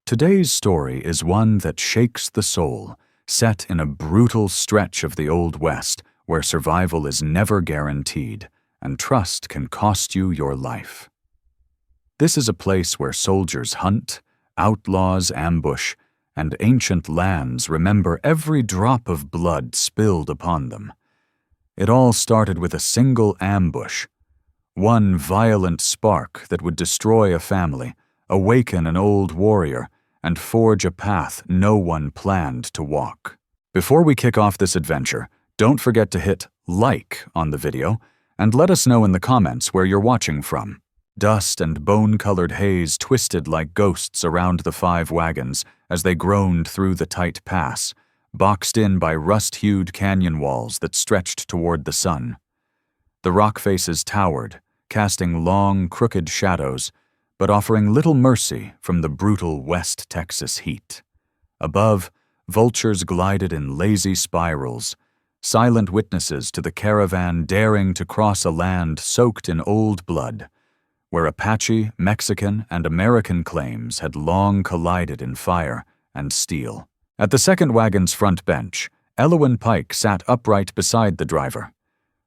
Today's story is one that shakes the soul, set in a brutal stretch of the Old West where survival is never guaranteed and trust can cost you your life. This is a place where soldiers hunt, outlaws ambush, and ancient lands remember every drop of blood spilled upon them. It all started with a single ambush, one violent spark that would destroy a family, awaken an old warrior, and forge a path no one planned to walk. Before we kick off this adventure, don't forget to hit like on the video and let us know in the comments where you're watching from. Dust and bone-colored haze twisted like ghosts around the 5 wagons as they groaned through the tight pass, boxed in by rust-hued canyon walls that stretched toward the sun. The rock faces towered, casting long, crooked shadows, but offering little mercy from the brutal West Texas heat. Above, vultures glided in lazy spirals, silent witnesses to the caravan daring to cross a land soaked in old blood, where Apache, Mexican, and American claims had long collided in fire and steel. At the second wagon's front bench, Elowen Pike sat upright beside the driver.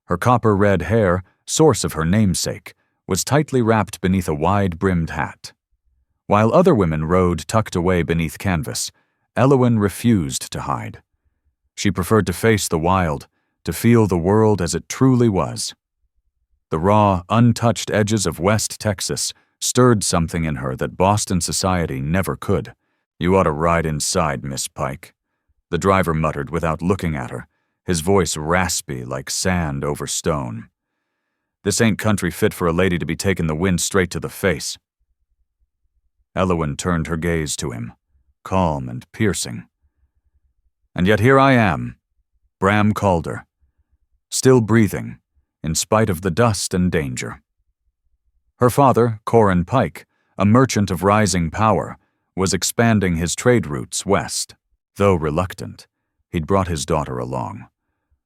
Her copper-red hair, source of her namesake, was tightly wrapped beneath a wide-brimmed hat. While other women rode tucked away beneath canvas, Elowen refused to hide. She preferred to face the wild, to feel the world as it truly was. The raw, untouched edges of West Texas stirred something in her that Boston society never could. "You ought to ride inside, Miss Pike," the driver muttered without looking at her, his voice raspy like sand over stone. "This ain't country fit for a lady to be taking the wind straight to the face." Elowen turned her gaze to him, calm and piercing. "And yet here I am," Bram called her, still breathing, in spite of the dust and danger. Her father, Corin Pike, a merchant of rising power, was expanding his trade routes west. Though reluctant, he'd brought his daughter along,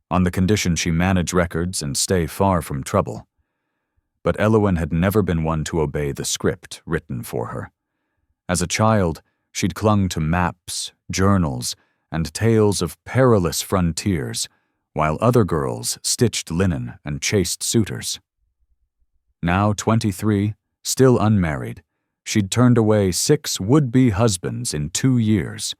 on the condition she manage records and stay far from trouble. But Elowen had never been one to obey the script written for her. As a child, she'd clung to maps, journals, and tales of perilous frontiers, while other girls stitched linen and chased suitors. Now 23, still unmarried, she'd turned away 6 would-be husbands in 2 years,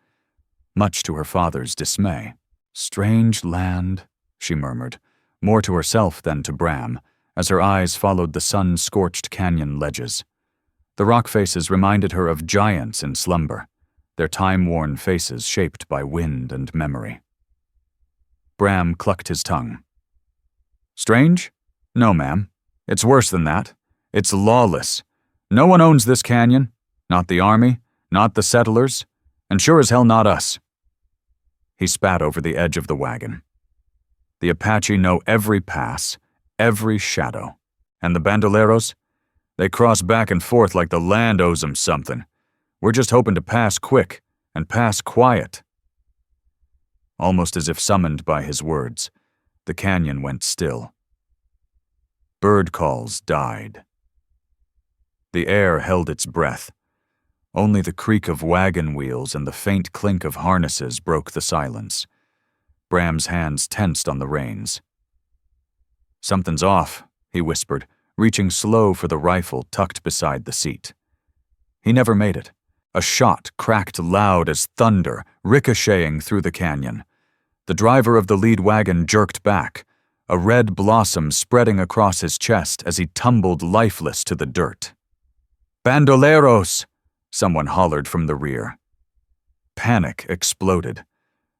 much to her father's dismay. "Strange land," she murmured, more to herself than to Bram, as her eyes followed the sun-scorched canyon ledges. The rock faces reminded her of giants in slumber, their time-worn faces shaped by wind and memory. Bram clucked his tongue. "Strange? No, ma'am. It's worse than that. It's lawless. No one owns this canyon, not the army, not the settlers, and sure as hell not us." He spat over the edge of the wagon. "The Apache know every pass, every shadow. And the bandoleros? They cross back and forth like the land owes them something. We're just hoping to pass quick and pass quiet." Almost as if summoned by his words, the canyon went still. Bird calls died. The air held its breath. Only the creak of wagon wheels and the faint clink of harnesses broke the silence. Bram's hands tensed on the reins. "Something's off," he whispered, reaching slow for the rifle tucked beside the seat. He never made it. A shot cracked loud as thunder, ricocheting through the canyon. The driver of the lead wagon jerked back, a red blossom spreading across his chest as he tumbled lifeless to the dirt. "Bandoleros!" someone hollered from the rear. Panic exploded.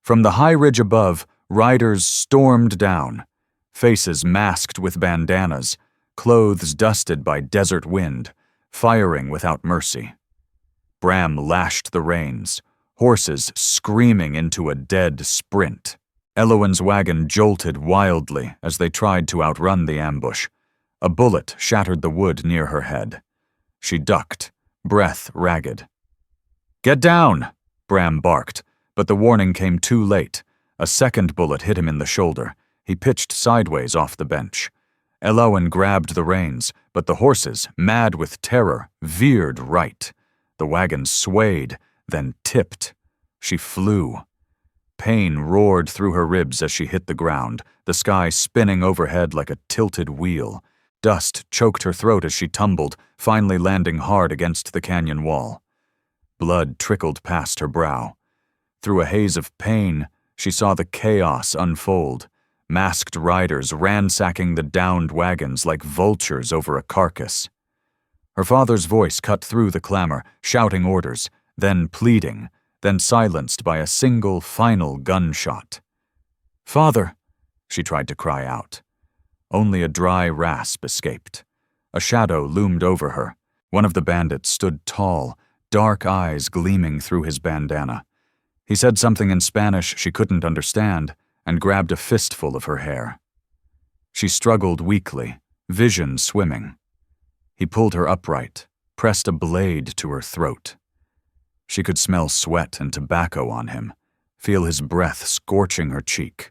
From the high ridge above, riders stormed down, faces masked with bandanas, clothes dusted by desert wind, firing without mercy. Bram lashed the reins, horses screaming into a dead sprint. Elowen's wagon jolted wildly as they tried to outrun the ambush. A bullet shattered the wood near her head. She ducked, breath ragged. "Get down!" Bram barked, but the warning came too late. A second bullet hit him in the shoulder. He pitched sideways off the bench. Elowen grabbed the reins, but the horses, mad with terror, veered right. The wagon swayed, then tipped. She flew. Pain roared through her ribs as she hit the ground, the sky spinning overhead like a tilted wheel. Dust choked her throat as she tumbled, finally landing hard against the canyon wall. Blood trickled past her brow. Through a haze of pain, she saw the chaos unfold, masked riders ransacking the downed wagons like vultures over a carcass. Her father's voice cut through the clamor, shouting orders, then pleading, then silenced by a single, final gunshot. "Father!" she tried to cry out. Only a dry rasp escaped. A shadow loomed over her. One of the bandits stood tall, dark eyes gleaming through his bandana. He said something in Spanish she couldn't understand and grabbed a fistful of her hair. She struggled weakly, vision swimming. He pulled her upright, pressed a blade to her throat. She could smell sweat and tobacco on him, feel his breath scorching her cheek.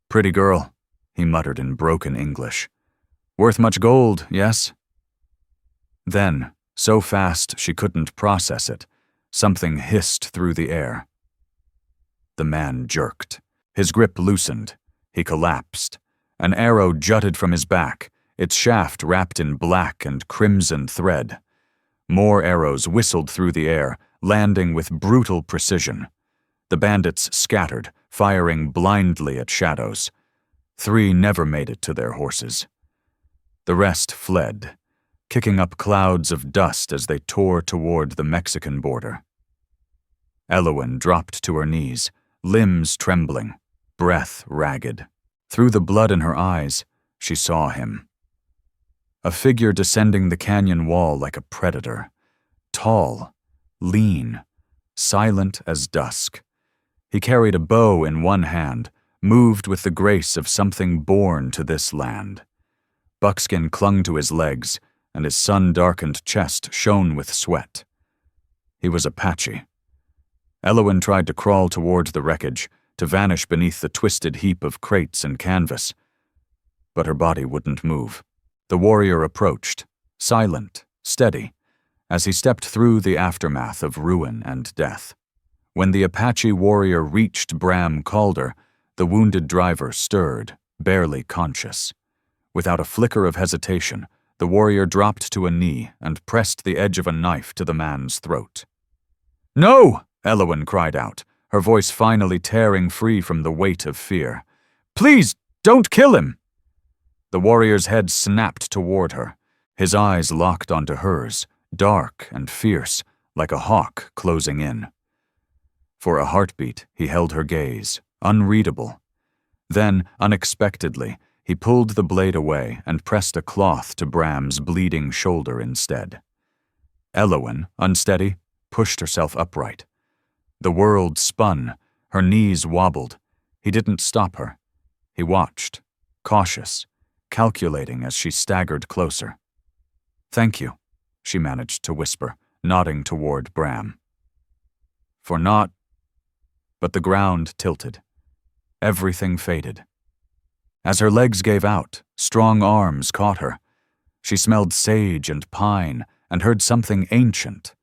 "Pretty girl," he muttered in broken English. "Worth much gold, yes?" Then, so fast she couldn't process it, something hissed through the air. The man jerked. His grip loosened. He collapsed. An arrow jutted from his back, its shaft wrapped in black and crimson thread. More arrows whistled through the air, landing with brutal precision. The bandits scattered, firing blindly at shadows. 3 never made it to their horses. The rest fled, kicking up clouds of dust as they tore toward the Mexican border. Elowen dropped to her knees, limbs trembling, breath ragged. Through the blood in her eyes, she saw him. A figure descending the canyon wall like a predator. Tall, lean, silent as dusk. He carried a bow in one hand, moved with the grace of something born to this land. Buckskin clung to his legs, and his sun-darkened chest shone with sweat. He was Apache. Elowen tried to crawl toward the wreckage, to vanish beneath the twisted heap of crates and canvas. But her body wouldn't move. The warrior approached, silent, steady, as he stepped through the aftermath of ruin and death. When the Apache warrior reached Bram Calder, the wounded driver stirred, barely conscious. Without a flicker of hesitation, the warrior dropped to a knee and pressed the edge of a knife to the man's throat. "No!" Elowen cried out, her voice finally tearing free from the weight of fear. "Please, don't kill him!" The warrior's head snapped toward her, his eyes locked onto hers, dark and fierce, like a hawk closing in. For a heartbeat, he held her gaze, unreadable. Then, unexpectedly, he pulled the blade away and pressed a cloth to Bram's bleeding shoulder instead. Elowen, unsteady, pushed herself upright. The world spun, her knees wobbled. He didn't stop her. He watched, cautious, calculating as she staggered closer. "Thank you," she managed to whisper, nodding toward Bram. "For not—" But the ground tilted. Everything faded. As her legs gave out, strong arms caught her. She smelled sage and pine and heard something ancient,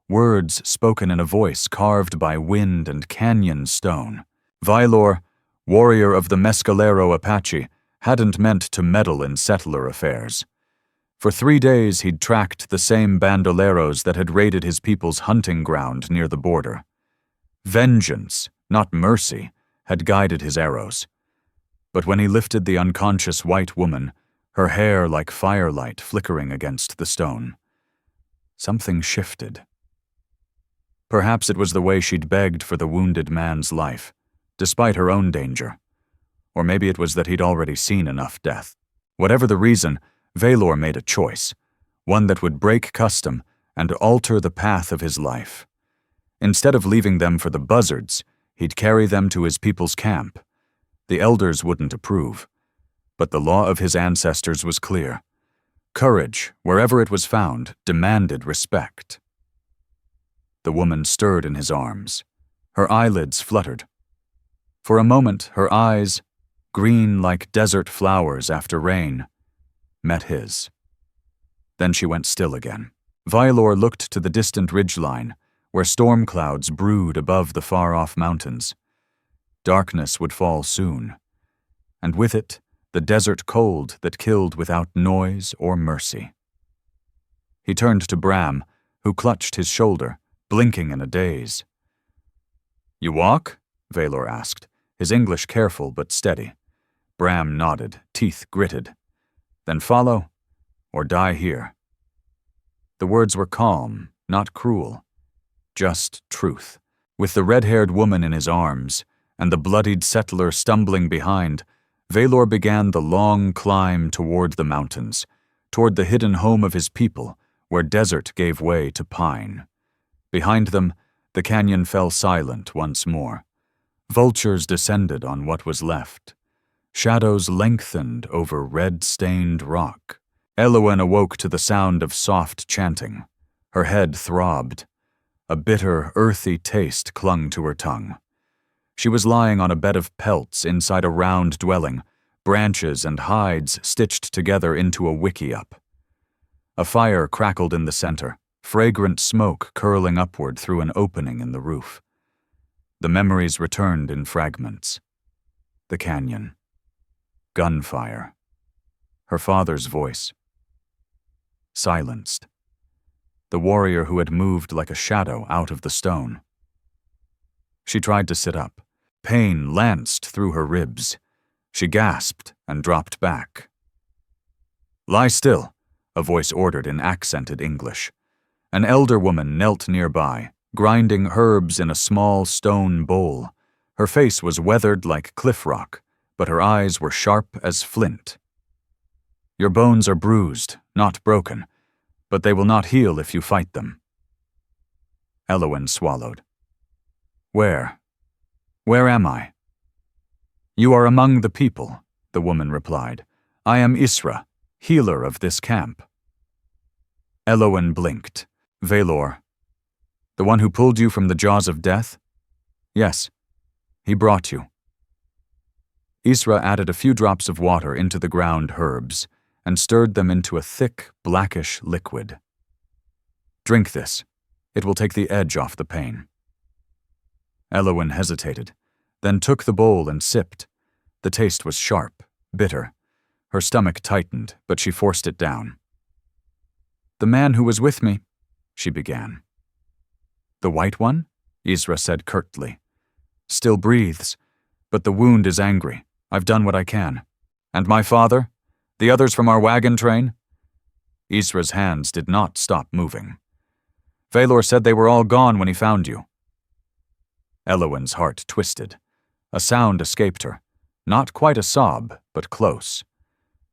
words spoken in a voice carved by wind and canyon stone. Vylor, warrior of the Mescalero Apache, hadn't meant to meddle in settler affairs. For 3 days he'd tracked the same bandoleros that had raided his people's hunting ground near the border. Vengeance, not mercy, had guided his arrows. But when he lifted the unconscious white woman, her hair like firelight flickering against the stone, something shifted. Perhaps it was the way she'd begged for the wounded man's life, despite her own danger. Or maybe it was that he'd already seen enough death. Whatever the reason, Valor made a choice, one that would break custom and alter the path of his life. Instead of leaving them for the buzzards, he'd carry them to his people's camp. The elders wouldn't approve, but the law of his ancestors was clear. Courage, wherever it was found, demanded respect. The woman stirred in his arms. Her eyelids fluttered. For a moment, her eyes, green like desert flowers after rain, met his. Then she went still again. Vylor looked to the distant ridgeline, where storm clouds brewed above the far-off mountains. Darkness would fall soon, and with it, the desert cold that killed without noise or mercy. He turned to Bram, who clutched his shoulder, blinking in a daze. "You walk?" Valor asked, his English careful but steady. Bram nodded, teeth gritted. "Then follow, or die here." The words were calm, not cruel, just truth. With the red-haired woman in his arms, and the bloodied settler stumbling behind, Valor began the long climb toward the mountains, toward the hidden home of his people, where desert gave way to pine. Behind them, the canyon fell silent once more. Vultures descended on what was left. Shadows lengthened over red-stained rock. Elowen awoke to the sound of soft chanting. Her head throbbed. A bitter, earthy taste clung to her tongue. She was lying on a bed of pelts inside a round dwelling, branches and hides stitched together into a wickiup. A fire crackled in the center, fragrant smoke curling upward through an opening in the roof. The memories returned in fragments. The canyon. Gunfire. Her father's voice. Silenced. The warrior who had moved like a shadow out of the stone. She tried to sit up. Pain lanced through her ribs. She gasped and dropped back. "Lie still," a voice ordered in accented English. An elder woman knelt nearby, grinding herbs in a small stone bowl. Her face was weathered like cliff rock, but her eyes were sharp as flint. "Your bones are bruised, not broken, but they will not heal if you fight them." Elowen swallowed. Where am I?" "You are among the people," the woman replied. "I am Isra, healer of this camp." Elowen blinked. "Valor, the one who pulled you from the jaws of death?" "Yes, he brought you." Isra added a few drops of water into the ground herbs and stirred them into a thick, blackish liquid. "Drink this. It will take the edge off the pain." Elowen hesitated, then took the bowl and sipped. The taste was sharp, bitter. Her stomach tightened, but she forced it down. "The man who was with me," she began. "The white one?" Isra said curtly. "Still breathes, but the wound is angry. I've done what I can." "And my father? The others from our wagon train?" Isra's hands did not stop moving. "Valor said they were all gone when he found you." Elowen's heart twisted. A sound escaped her. Not quite a sob, but close.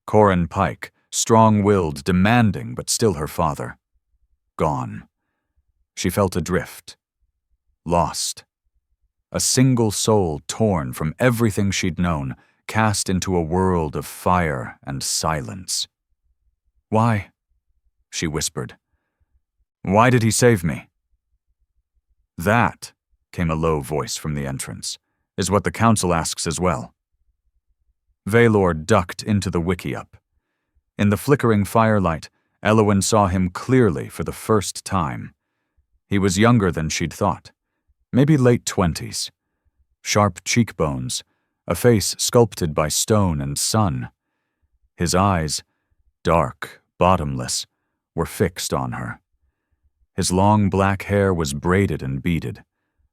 Corin Pike, strong-willed, demanding, but still her father. Gone. She felt adrift. Lost. A single soul torn from everything she'd known, cast into a world of fire and silence. "Why?" she whispered. "Why did he save me?" "That," came a low voice from the entrance, "is what the council asks as well." Valor ducked into the wickiup. In the flickering firelight, Elowen saw him clearly for the first time. He was younger than she'd thought, maybe late 20s. Sharp cheekbones, a face sculpted by stone and sun. His eyes, dark, bottomless, were fixed on her. His long black hair was braided and beaded,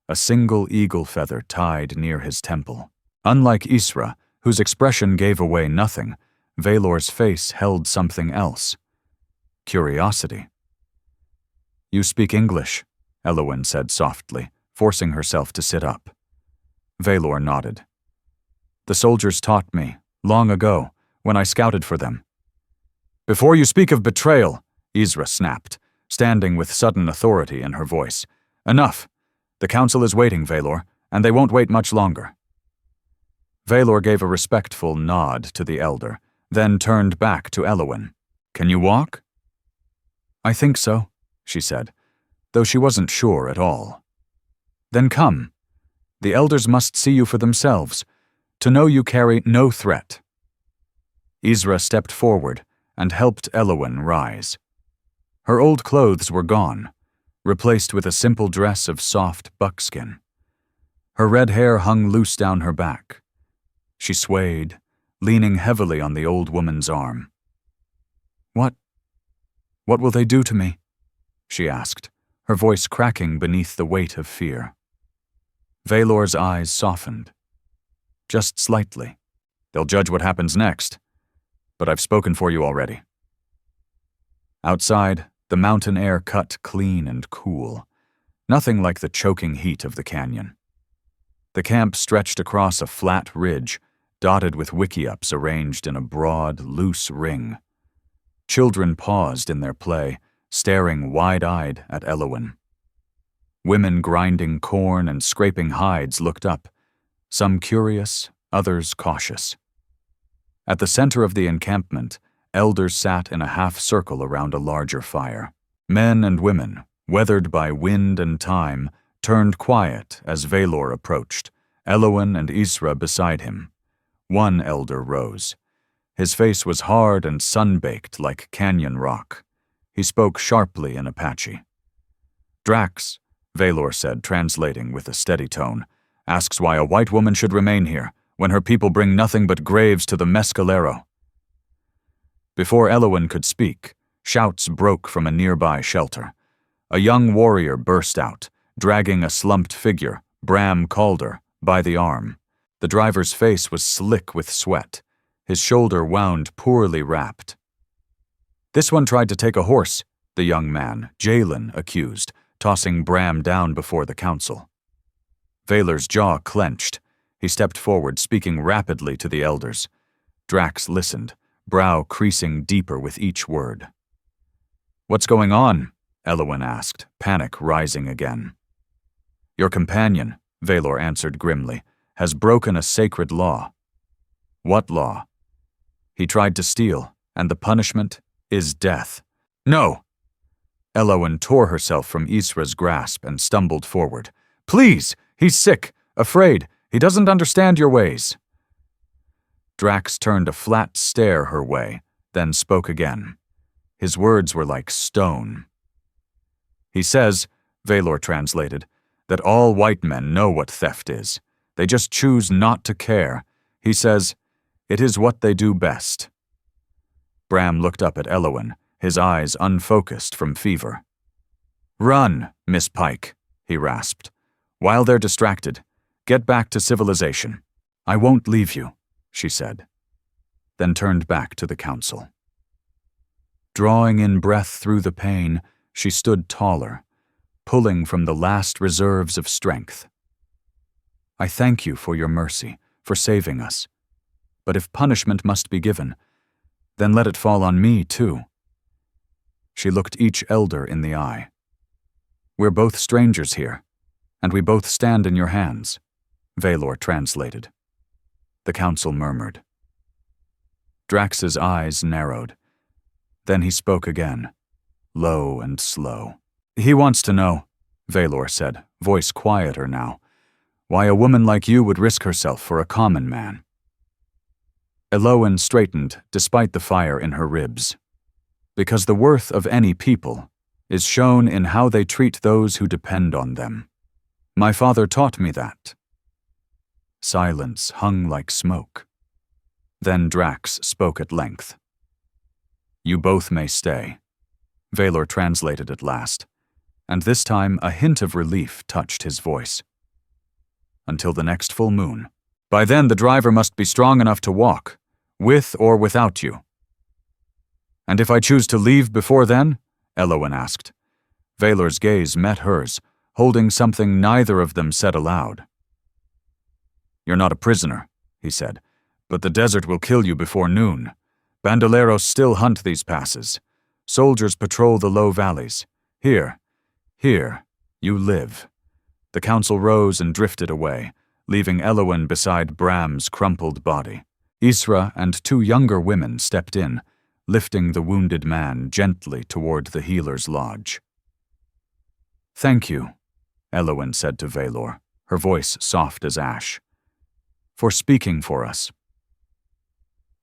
a single eagle feather tied near his temple. Unlike Isra, whose expression gave away nothing, Valor's face held something else. Curiosity. "You speak English," Elowen said softly, forcing herself to sit up. Valor nodded. "The soldiers taught me, long ago, when I scouted for them." "Before you speak of betrayal," Isra snapped, standing with sudden authority in her voice. "Enough. The council is waiting, Valor, and they won't wait much longer." Valor gave a respectful nod to the elder, then turned back to Elowen. "Can you walk?" "I think so," she said, though she wasn't sure at all. "Then come. The elders must see you for themselves, to know you carry no threat." Isra stepped forward and helped Elowen rise. Her old clothes were gone. replaced with a simple dress of soft buckskin. Her red hair hung loose down her back. She swayed, leaning heavily on the old woman's arm. What will they do to me?" she asked, her voice cracking beneath the weight of fear. Valor's eyes softened. "Just slightly. They'll judge what happens next. But I've spoken for you already." Outside, the mountain air cut clean and cool, nothing like the choking heat of the canyon. The camp stretched across a flat ridge, dotted with wickiups arranged in a broad, loose ring. Children paused in their play, staring wide-eyed at Elowen. Women grinding corn and scraping hides looked up, some curious, others cautious. At the center of the encampment, elders sat in a half-circle around a larger fire. Men and women, weathered by wind and time, turned quiet as Valor approached, Elowen and Isra beside him. One elder rose. His face was hard and sun-baked like canyon rock. He spoke sharply in Apache. "Drax," Valor said, translating with a steady tone, "asks why a white woman should remain here, when her people bring nothing but graves to the Mescalero." Before Elowen could speak, shouts broke from a nearby shelter. A young warrior burst out, dragging a slumped figure, Bram Calder, by the arm. The driver's face was slick with sweat, his shoulder wound poorly wrapped. "This one tried to take a horse," the young man, Jalen, accused, tossing Bram down before the council. Valor's jaw clenched. He stepped forward, speaking rapidly to the elders. Drax listened, brow creasing deeper with each word. "What's going on?" Elowen asked, panic rising again. "Your companion," Valor answered grimly, "has broken a sacred law." "What law?" "He tried to steal, and the punishment is death." "No!" Elowen tore herself from Isra's grasp and stumbled forward. "Please! He's sick, afraid. He doesn't understand your ways." Drax turned a flat stare her way, then spoke again. His words were like stone. "He says," Valor translated, "that all white men know what theft is. They just choose not to care. He says, it is what they do best." Bram looked up at Elowen, his eyes unfocused from fever. "Run, Miss Pike," he rasped. "While they're distracted, get back to civilization." "I won't leave you," she said, then turned back to the council. Drawing in breath through the pain, she stood taller, pulling from the last reserves of strength. "I thank you for your mercy, for saving us. But if punishment must be given, then let it fall on me, too." She looked each elder in the eye. "We're both strangers here, and we both stand in your hands," Valor translated. The council murmured. Drax's eyes narrowed. Then he spoke again, low and slow. "He wants to know," Valor said, voice quieter now, "why a woman like you would risk herself for a common man." Elowen straightened, despite the fire in her ribs. "Because the worth of any people is shown in how they treat those who depend on them. My father taught me that." Silence hung like smoke. Then Drax spoke at length. "You both may stay," Valor translated at last, and this time a hint of relief touched his voice. "Until the next full moon. By then the driver must be strong enough to walk, with or without you." "And if I choose to leave before then?" Elowen asked. Valor's gaze met hers, holding something neither of them said aloud. "You're not a prisoner," he said, "but the desert will kill you before noon. Bandoleros still hunt these passes. Soldiers patrol the low valleys. Here, you live." The council rose and drifted away, leaving Elowen beside Bram's crumpled body. Isra and two younger women stepped in, lifting the wounded man gently toward the healer's lodge. "Thank you," Elowen said to Valor, her voice soft as ash, "for speaking for us."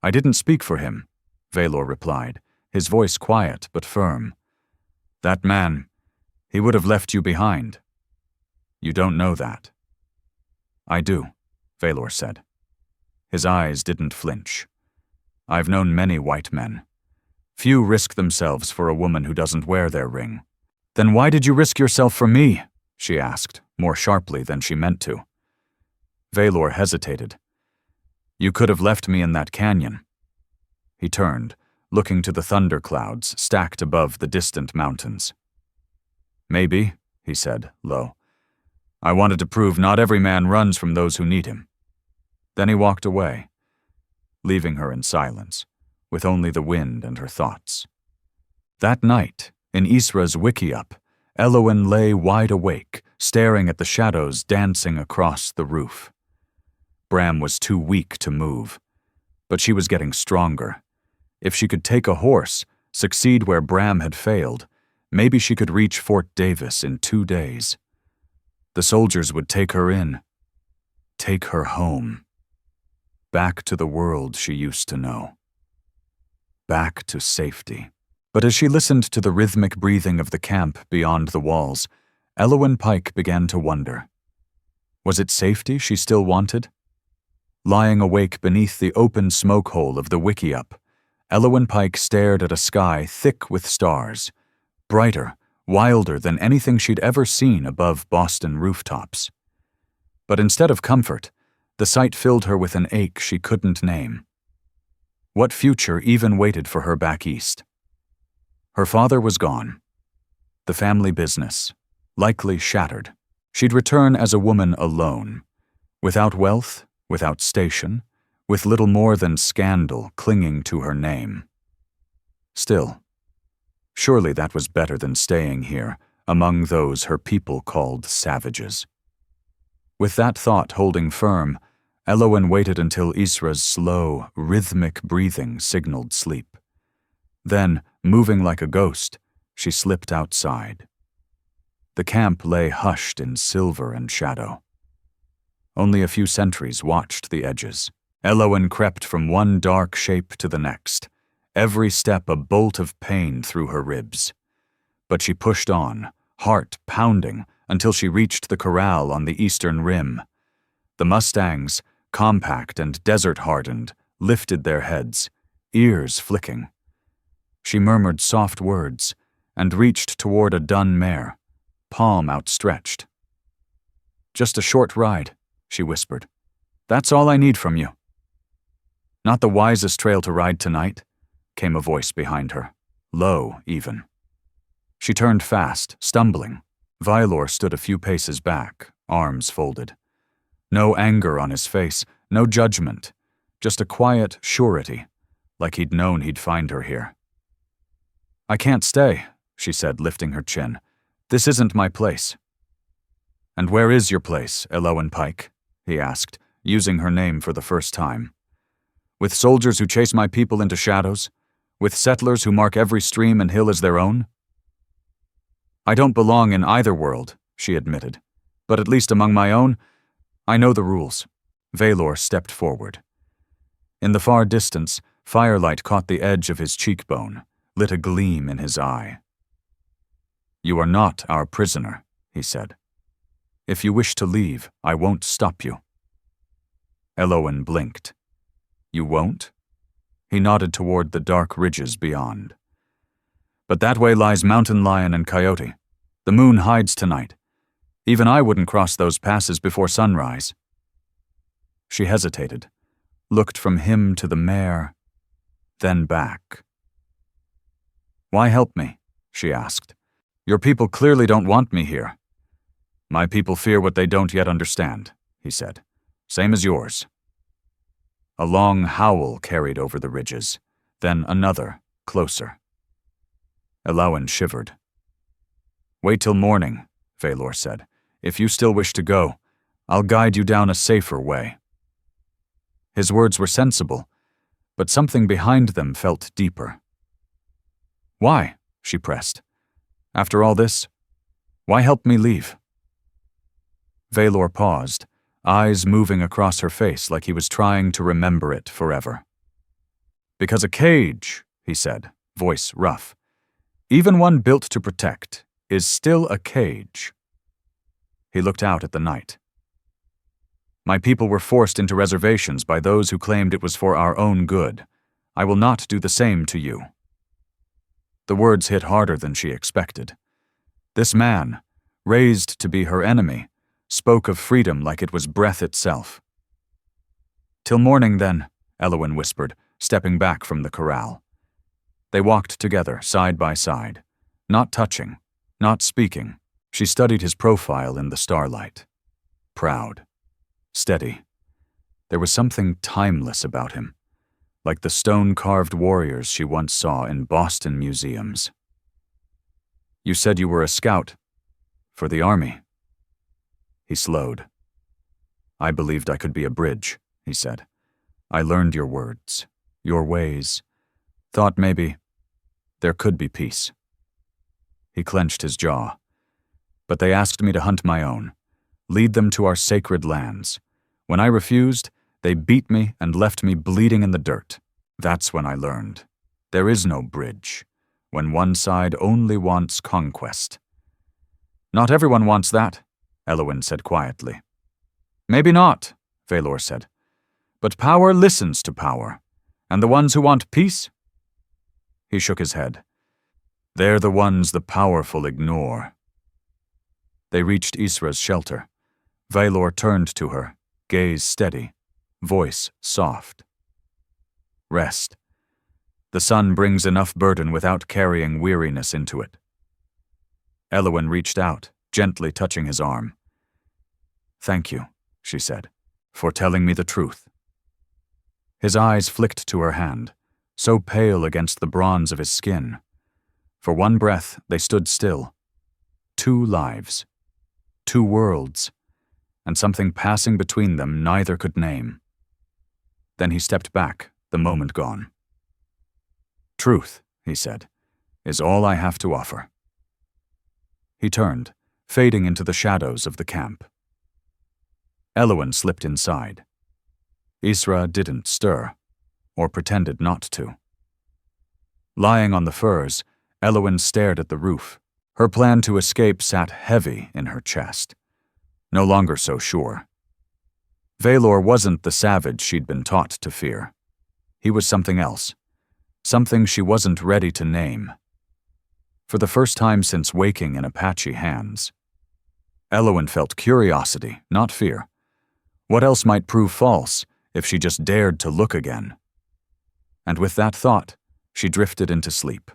"I didn't speak for him," Valor replied, his voice quiet but firm. "That man, He would have left you behind. You don't know that. I do, Valor said. His eyes didn't flinch. I've known many white men. Few risk themselves for a woman who doesn't wear their ring. Then why did you risk yourself for me? She asked, more sharply than she meant to. Valor hesitated. You could have left me in that canyon. He turned, looking to the thunder clouds stacked above the distant mountains. Maybe, he said, low. I wanted to prove not every man runs from those who need him. Then he walked away, leaving her in silence, with only the wind and her thoughts. That night, in Isra's wickiup, Elowen lay wide awake, staring at the shadows dancing across the roof. Bram was too weak to move, but she was getting stronger. If she could take a horse, succeed where Bram had failed, maybe she could reach Fort Davis in 2 days. The soldiers would take her in, take her home. Back to the world she used to know. Back to safety. But as she listened to the rhythmic breathing of the camp beyond the walls, Elowen Pike began to wonder. Was it safety she still wanted? Lying awake beneath the open smoke hole of the wickiup, Elowen Pike stared at a sky thick with stars, brighter, wilder than anything she'd ever seen above Boston rooftops. But instead of comfort, the sight filled her with an ache she couldn't name. What future even waited for her back east? Her father was gone. The family business, likely shattered. She'd return as a woman alone, without wealth, without station, with little more than scandal clinging to her name. Still, surely that was better than staying here, among those her people called savages. With that thought holding firm, Elowen waited until Isra's slow, rhythmic breathing signaled sleep. Then, moving like a ghost, she slipped outside. The camp lay hushed in silver and shadow. Only a few sentries watched the edges. Elowen crept from one dark shape to the next, every step a bolt of pain through her ribs. But she pushed on, heart pounding, until she reached the corral on the eastern rim. The mustangs, compact and desert-hardened, lifted their heads, ears flicking. She murmured soft words and reached toward a dun mare, palm outstretched. "Just a short ride," she whispered. "That's all I need from you." "Not the wisest trail to ride tonight," came a voice behind her, low even. She turned fast, stumbling. Valor stood a few paces back, arms folded. No anger on his face, no judgment, just a quiet surety, like he'd known he'd find her here. "I can't stay," she said, lifting her chin. "This isn't my place." "And where is your place, Elowen Pike?" he asked, using her name for the first time. "With soldiers who chase my people into shadows? With settlers who mark every stream and hill as their own?" "I don't belong in either world," she admitted. "But at least among my own, I know the rules." Valor stepped forward. In the far distance, firelight caught the edge of his cheekbone, lit a gleam in his eye. "You are not our prisoner," he said. "If you wish to leave, I won't stop you." Elowen blinked. "You won't?" He nodded toward the dark ridges beyond. "But that way lies mountain lion and coyote. The moon hides tonight. Even I wouldn't cross those passes before sunrise." She hesitated, looked from him to the mare, then back. "Why help me?" she asked. "Your people clearly don't want me here." "My people fear what they don't yet understand," he said. "Same as yours." A long howl carried over the ridges, then another, closer. Elowen shivered. "Wait till morning," Valor said. "If you still wish to go, I'll guide you down a safer way." His words were sensible, but something behind them felt deeper. "Why?" she pressed. "After all this, why help me leave?" Valor paused, eyes moving across her face like he was trying to remember it forever. "Because a cage," he said, voice rough, "even one built to protect, is still a cage. He looked out at the night. My people were forced into reservations by those who claimed it was for our own good. I will not do the same to you. The words hit harder than she expected. This man, raised to be her enemy, spoke of freedom like it was breath itself. Till morning, then, Elowen whispered, stepping back from the corral. They walked together, side by side, not touching, not speaking. She studied his profile in the starlight. Proud, steady. There was something timeless about him, like the stone-carved warriors she once saw in Boston museums. You said you were a scout for the army. He slowed. I believed I could be a bridge, he said. I learned your words, your ways, thought maybe there could be peace. He clenched his jaw. But they asked me to hunt my own, lead them to our sacred lands. When I refused, they beat me and left me bleeding in the dirt. That's when I learned. There is no bridge, when one side only wants conquest. Not everyone wants that, Elowen said quietly. Maybe not, Valor said. But power listens to power, and the ones who want peace? He shook his head. They're the ones the powerful ignore. They reached Isra's shelter. Valor turned to her, gaze steady, voice soft. Rest. The sun brings enough burden without carrying weariness into it. Elowen reached out, gently touching his arm. Thank you, she said, for telling me the truth. His eyes flicked to her hand, so pale against the bronze of his skin. For one breath, they stood still. 2 lives. 2 worlds, and something passing between them neither could name. Then he stepped back, the moment gone. Truth, he said, is all I have to offer. He turned, fading into the shadows of the camp. Elowen slipped inside. Isra didn't stir, or pretended not to. Lying on the furs, Elowen stared at the roof. Her plan to escape sat heavy in her chest. No longer so sure. Valor wasn't the savage she'd been taught to fear. He was something else, something she wasn't ready to name. For the first time since waking in Apache hands, Elowen felt curiosity, not fear. What else might prove false if she just dared to look again? And with that thought, she drifted into sleep,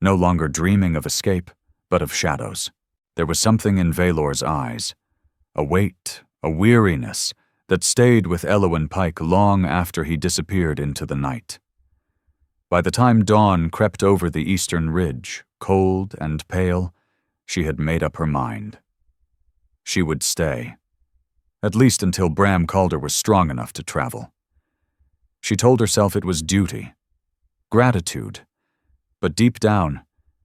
no longer dreaming of escape, but of shadows. There was something in Valor's eyes, a weight, a weariness, that stayed with Elowen Pike long after he disappeared into the night. By the time dawn crept over the eastern ridge, cold and pale, she had made up her mind. She would stay, at least until Bram Calder was strong enough to travel. She told herself it was duty, gratitude, but deep down,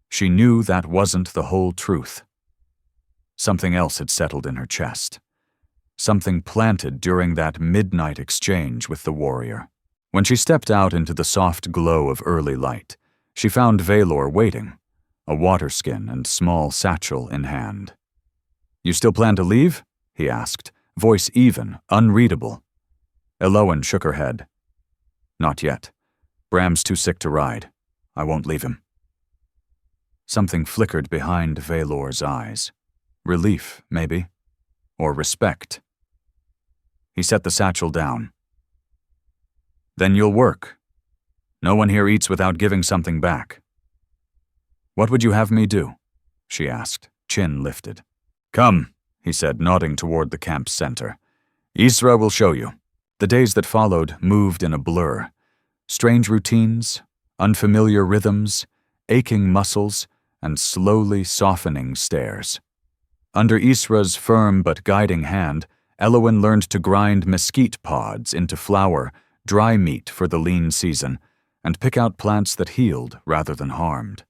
she knew that wasn't the whole truth. Something else had settled in her chest, something planted during that midnight exchange with the warrior. When she stepped out into the soft glow of early light, she found Valor waiting, a water skin and small satchel in hand. You still plan to leave? He asked, voice even, unreadable. Elowen shook her head. Not yet. Bram's too sick to ride. I won't leave him. Something flickered behind Valor's eyes. Relief, maybe. Or respect. He set the satchel down. Then you'll work. No one here eats without giving something back. What would you have me do? She asked, chin lifted. Come, he said, nodding toward the camp's center. Isra will show you. The days that followed moved in a blur. Strange routines, unfamiliar rhythms, aching muscles, and slowly softening stares. Under Isra's firm but guiding hand, Elowen learned to grind mesquite pods into flour, dry meat for the lean season, and pick out plants that healed rather than harmed.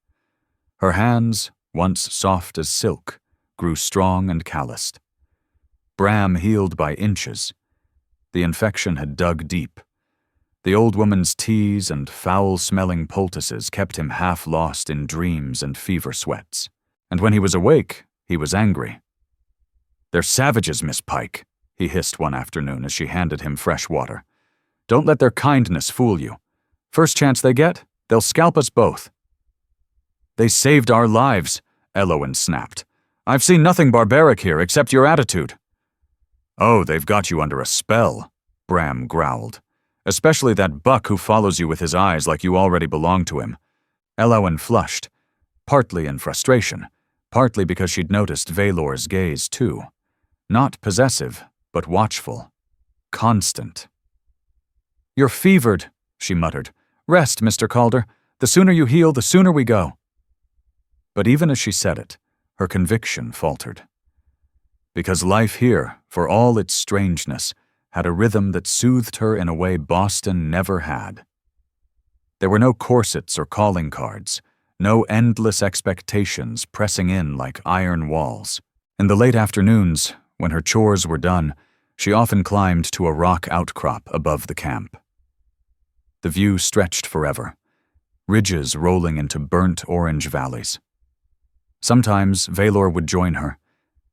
Her hands, once soft as silk, grew strong and calloused. Bram healed by inches. The infection had dug deep. The old woman's teas and foul-smelling poultices kept him half lost in dreams and fever sweats. And when he was awake, he was angry. "They're savages, Miss Pike," he hissed one afternoon as she handed him fresh water. "Don't let their kindness fool you. First chance they get, they'll scalp us both." "They saved our lives," Elowen snapped. "I've seen nothing barbaric here except your attitude." "Oh, they've got you under a spell," Bram growled. "Especially that buck who follows you with his eyes like you already belong to him." Elowen flushed, partly in frustration, partly because she'd noticed Valor's gaze too. Not possessive, but watchful. Constant. "You're fevered," she muttered. "Rest, Mr. Calder. The sooner you heal, the sooner we go." But even as she said it, her conviction faltered. Because life here, for all its strangeness, had a rhythm that soothed her in a way Boston never had. There were no corsets or calling cards, no endless expectations pressing in like iron walls. In the late afternoons, when her chores were done, she often climbed to a rock outcrop above the camp. The view stretched forever, ridges rolling into burnt orange valleys. Sometimes Valor would join her.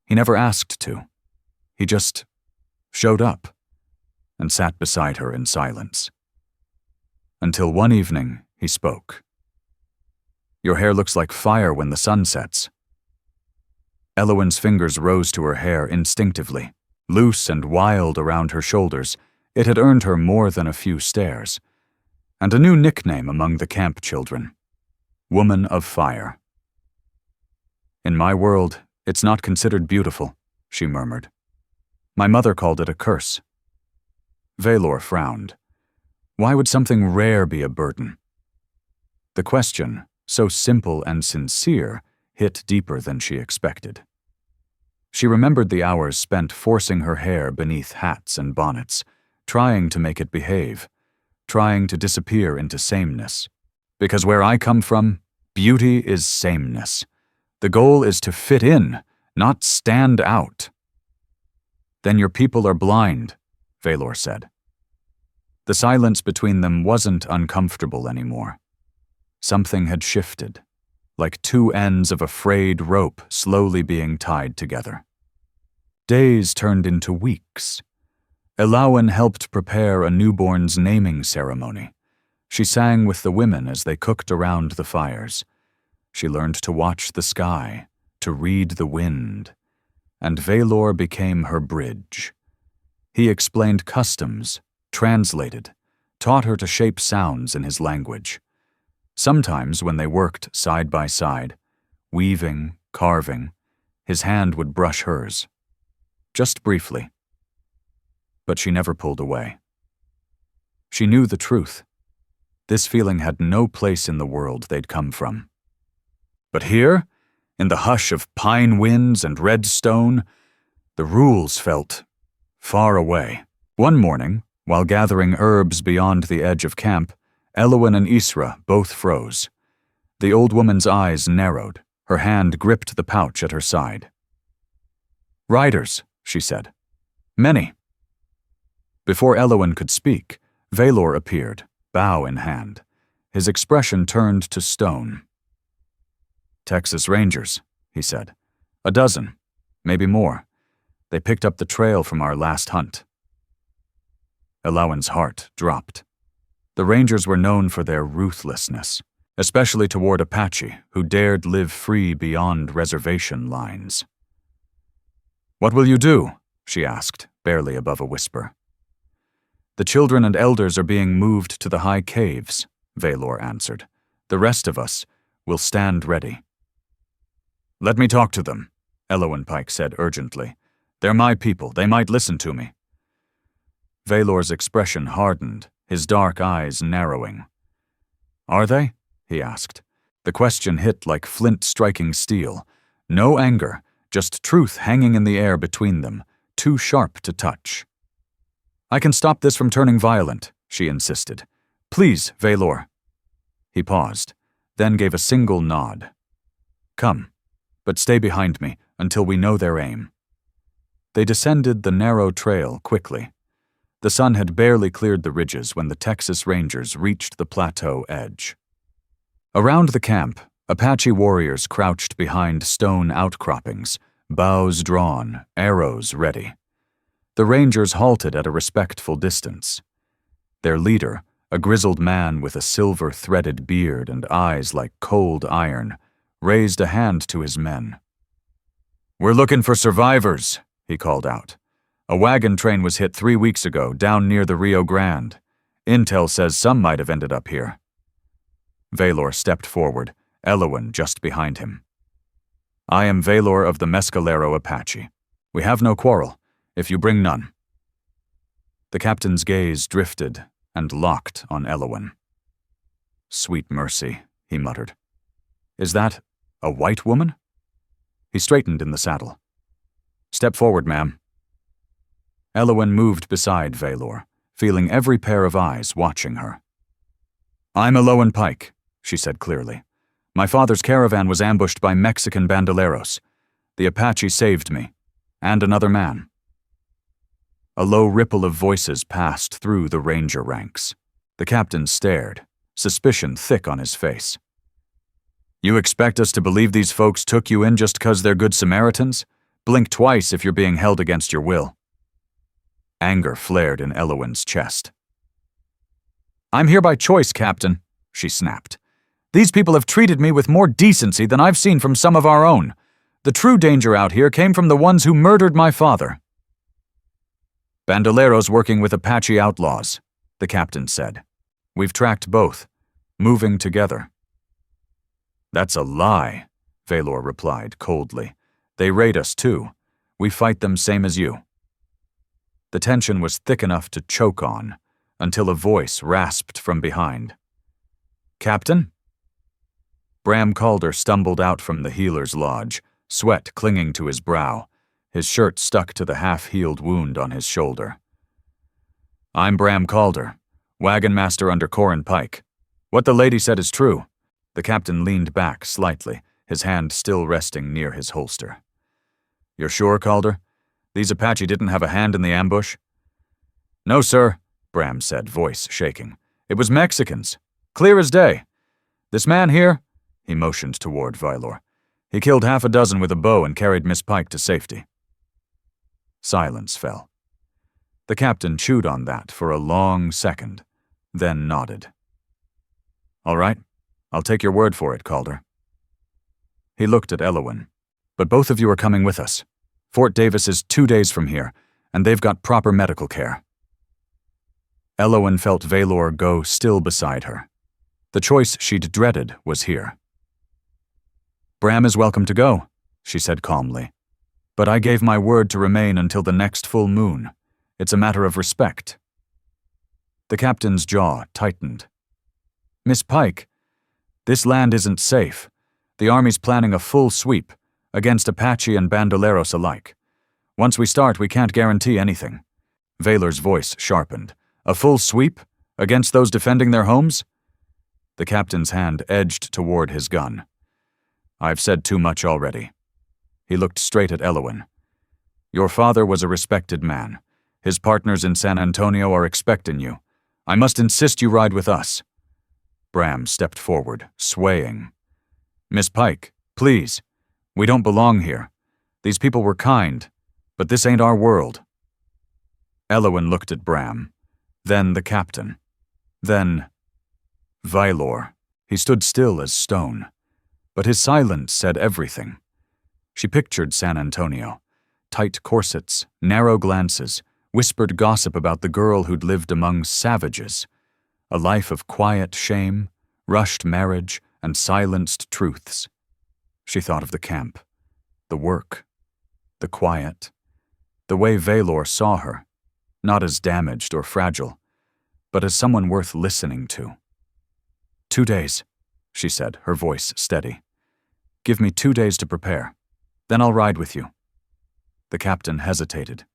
He never asked to. He just showed up and sat beside her in silence. Until one evening, he spoke. "Your hair looks like fire when the sun sets." Elowen's fingers rose to her hair instinctively. Loose and wild around her shoulders, it had earned her more than a few stares. And a new nickname among the camp children. Woman of Fire. "In my world, it's not considered beautiful," she murmured. "My mother called it a curse." Valor frowned. Why would something rare be a burden? The question, so simple and sincere, hit deeper than she expected. She remembered the hours spent forcing her hair beneath hats and bonnets, trying to make it behave, trying to disappear into sameness. Because where I come from, beauty is sameness. The goal is to fit in, not stand out. "Then your people are blind," Valor said. The silence between them wasn't uncomfortable anymore. Something had shifted, like two ends of a frayed rope slowly being tied together. Days turned into weeks. Elowen helped prepare a newborn's naming ceremony. She sang with the women as they cooked around the fires. She learned to watch the sky, to read the wind, and Valor became her bridge. He explained customs, translated, taught her to shape sounds in his language. Sometimes when they worked side by side, weaving, carving, his hand would brush hers. Just briefly. But she never pulled away. She knew the truth. This feeling had no place in the world they'd come from. But here, in the hush of pine winds and red stone, the rules felt far away. One morning, while gathering herbs beyond the edge of camp, Elowen and Isra both froze. The old woman's eyes narrowed. Her hand gripped the pouch at her side. "Riders," she said. "Many." Before Elowen could speak, Valor appeared, bow in hand. His expression turned to stone. "Texas Rangers," he said. "A dozen, maybe more. They picked up the trail from our last hunt." Elowen's heart dropped. The Rangers were known for their ruthlessness, especially toward Apache, who dared live free beyond reservation lines. "What will you do?" she asked, barely above a whisper. "The children and elders are being moved to the high caves," Valor answered. "The rest of us will stand ready." "Let me talk to them," Elowen Pike said urgently. "They're my people. They might listen to me." Valor's expression hardened, his dark eyes narrowing. "Are they?" he asked. The question hit like flint striking steel. No anger, just truth hanging in the air between them, too sharp to touch. "I can stop this from turning violent," she insisted. "Please, Valor." He paused, then gave a single nod. "Come, but stay behind me until we know their aim." They descended the narrow trail quickly. The sun had barely cleared the ridges when the Texas Rangers reached the plateau edge. Around the camp, Apache warriors crouched behind stone outcroppings, bows drawn, arrows ready. The rangers halted at a respectful distance. Their leader, a grizzled man with a silver-threaded beard and eyes like cold iron, raised a hand to his men. "We're looking for survivors," he called out. "A wagon train was hit 3 weeks ago, down near the Rio Grande. Intel says some might have ended up here." Valor stepped forward, Elowen just behind him. "I am Valor of the Mescalero Apache. We have no quarrel, if you bring none." The captain's gaze drifted and locked on Elowen. "Sweet mercy," he muttered. "Is that a white woman?" He straightened in the saddle. "Step forward, ma'am." Elowen moved beside Valor, feeling every pair of eyes watching her. "I'm Elowen Pike," she said clearly. "My father's caravan was ambushed by Mexican bandoleros. The Apache saved me, and another man." A low ripple of voices passed through the ranger ranks. The captain stared, suspicion thick on his face. "You expect us to believe these folks took you in just 'cause they're good Samaritans? Blink twice if you're being held against your will." Anger flared in Elowen's chest. "I'm here by choice, Captain," she snapped. "These people have treated me with more decency than I've seen from some of our own. The true danger out here came from the ones who murdered my father." "Bandoleros working with Apache outlaws," the captain said. "We've tracked both, moving together." "That's a lie," Valor replied coldly. "They raid us too. We fight them same as you." The tension was thick enough to choke on, until a voice rasped from behind. "Captain?" Bram Calder stumbled out from the healer's lodge, sweat clinging to his brow, his shirt stuck to the half-healed wound on his shoulder. "I'm Bram Calder, wagon master under Corin Pike. What the lady said is true." The captain leaned back slightly, his hand still resting near his holster. "You're sure, Calder? These Apache didn't have a hand in the ambush?" "No, sir," Bram said, voice shaking. "It was Mexicans. Clear as day. This man here," he motioned toward Valor, "he killed 6 with a bow and carried Miss Pike to safety." Silence fell. The captain chewed on that for a long second, then nodded. "All right, I'll take your word for it, Calder." He looked at Elowen. "But both of you are coming with us. Fort Davis is 2 days from here, and they've got proper medical care." Elowen felt Valor go still beside her. The choice she'd dreaded was here. "Bram is welcome to go," she said calmly. "But I gave my word to remain until the next full moon. It's a matter of respect." The captain's jaw tightened. "Miss Pike, this land isn't safe. The Army's planning a full sweep, against Apache and bandoleros alike. Once we start, we can't guarantee anything." Valor's voice sharpened. "A full sweep? Against those defending their homes?" The captain's hand edged toward his gun. "I've said too much already." He looked straight at Elowen. "Your father was a respected man. His partners in San Antonio are expecting you. I must insist you ride with us." Bram stepped forward, swaying. "Miss Pike, please. We don't belong here. These people were kind, but this ain't our world." Elowen looked at Bram, then the captain, then Valor. He stood still as stone, but his silence said everything. She pictured San Antonio. Tight corsets, narrow glances, whispered gossip about the girl who'd lived among savages. A life of quiet shame, rushed marriage, and silenced truths. She thought of the camp, the work, the quiet, the way Valor saw her, not as damaged or fragile, but as someone worth listening to. 2 days, she said, her voice steady. "Give me 2 days to prepare. Then I'll ride with you." The captain hesitated,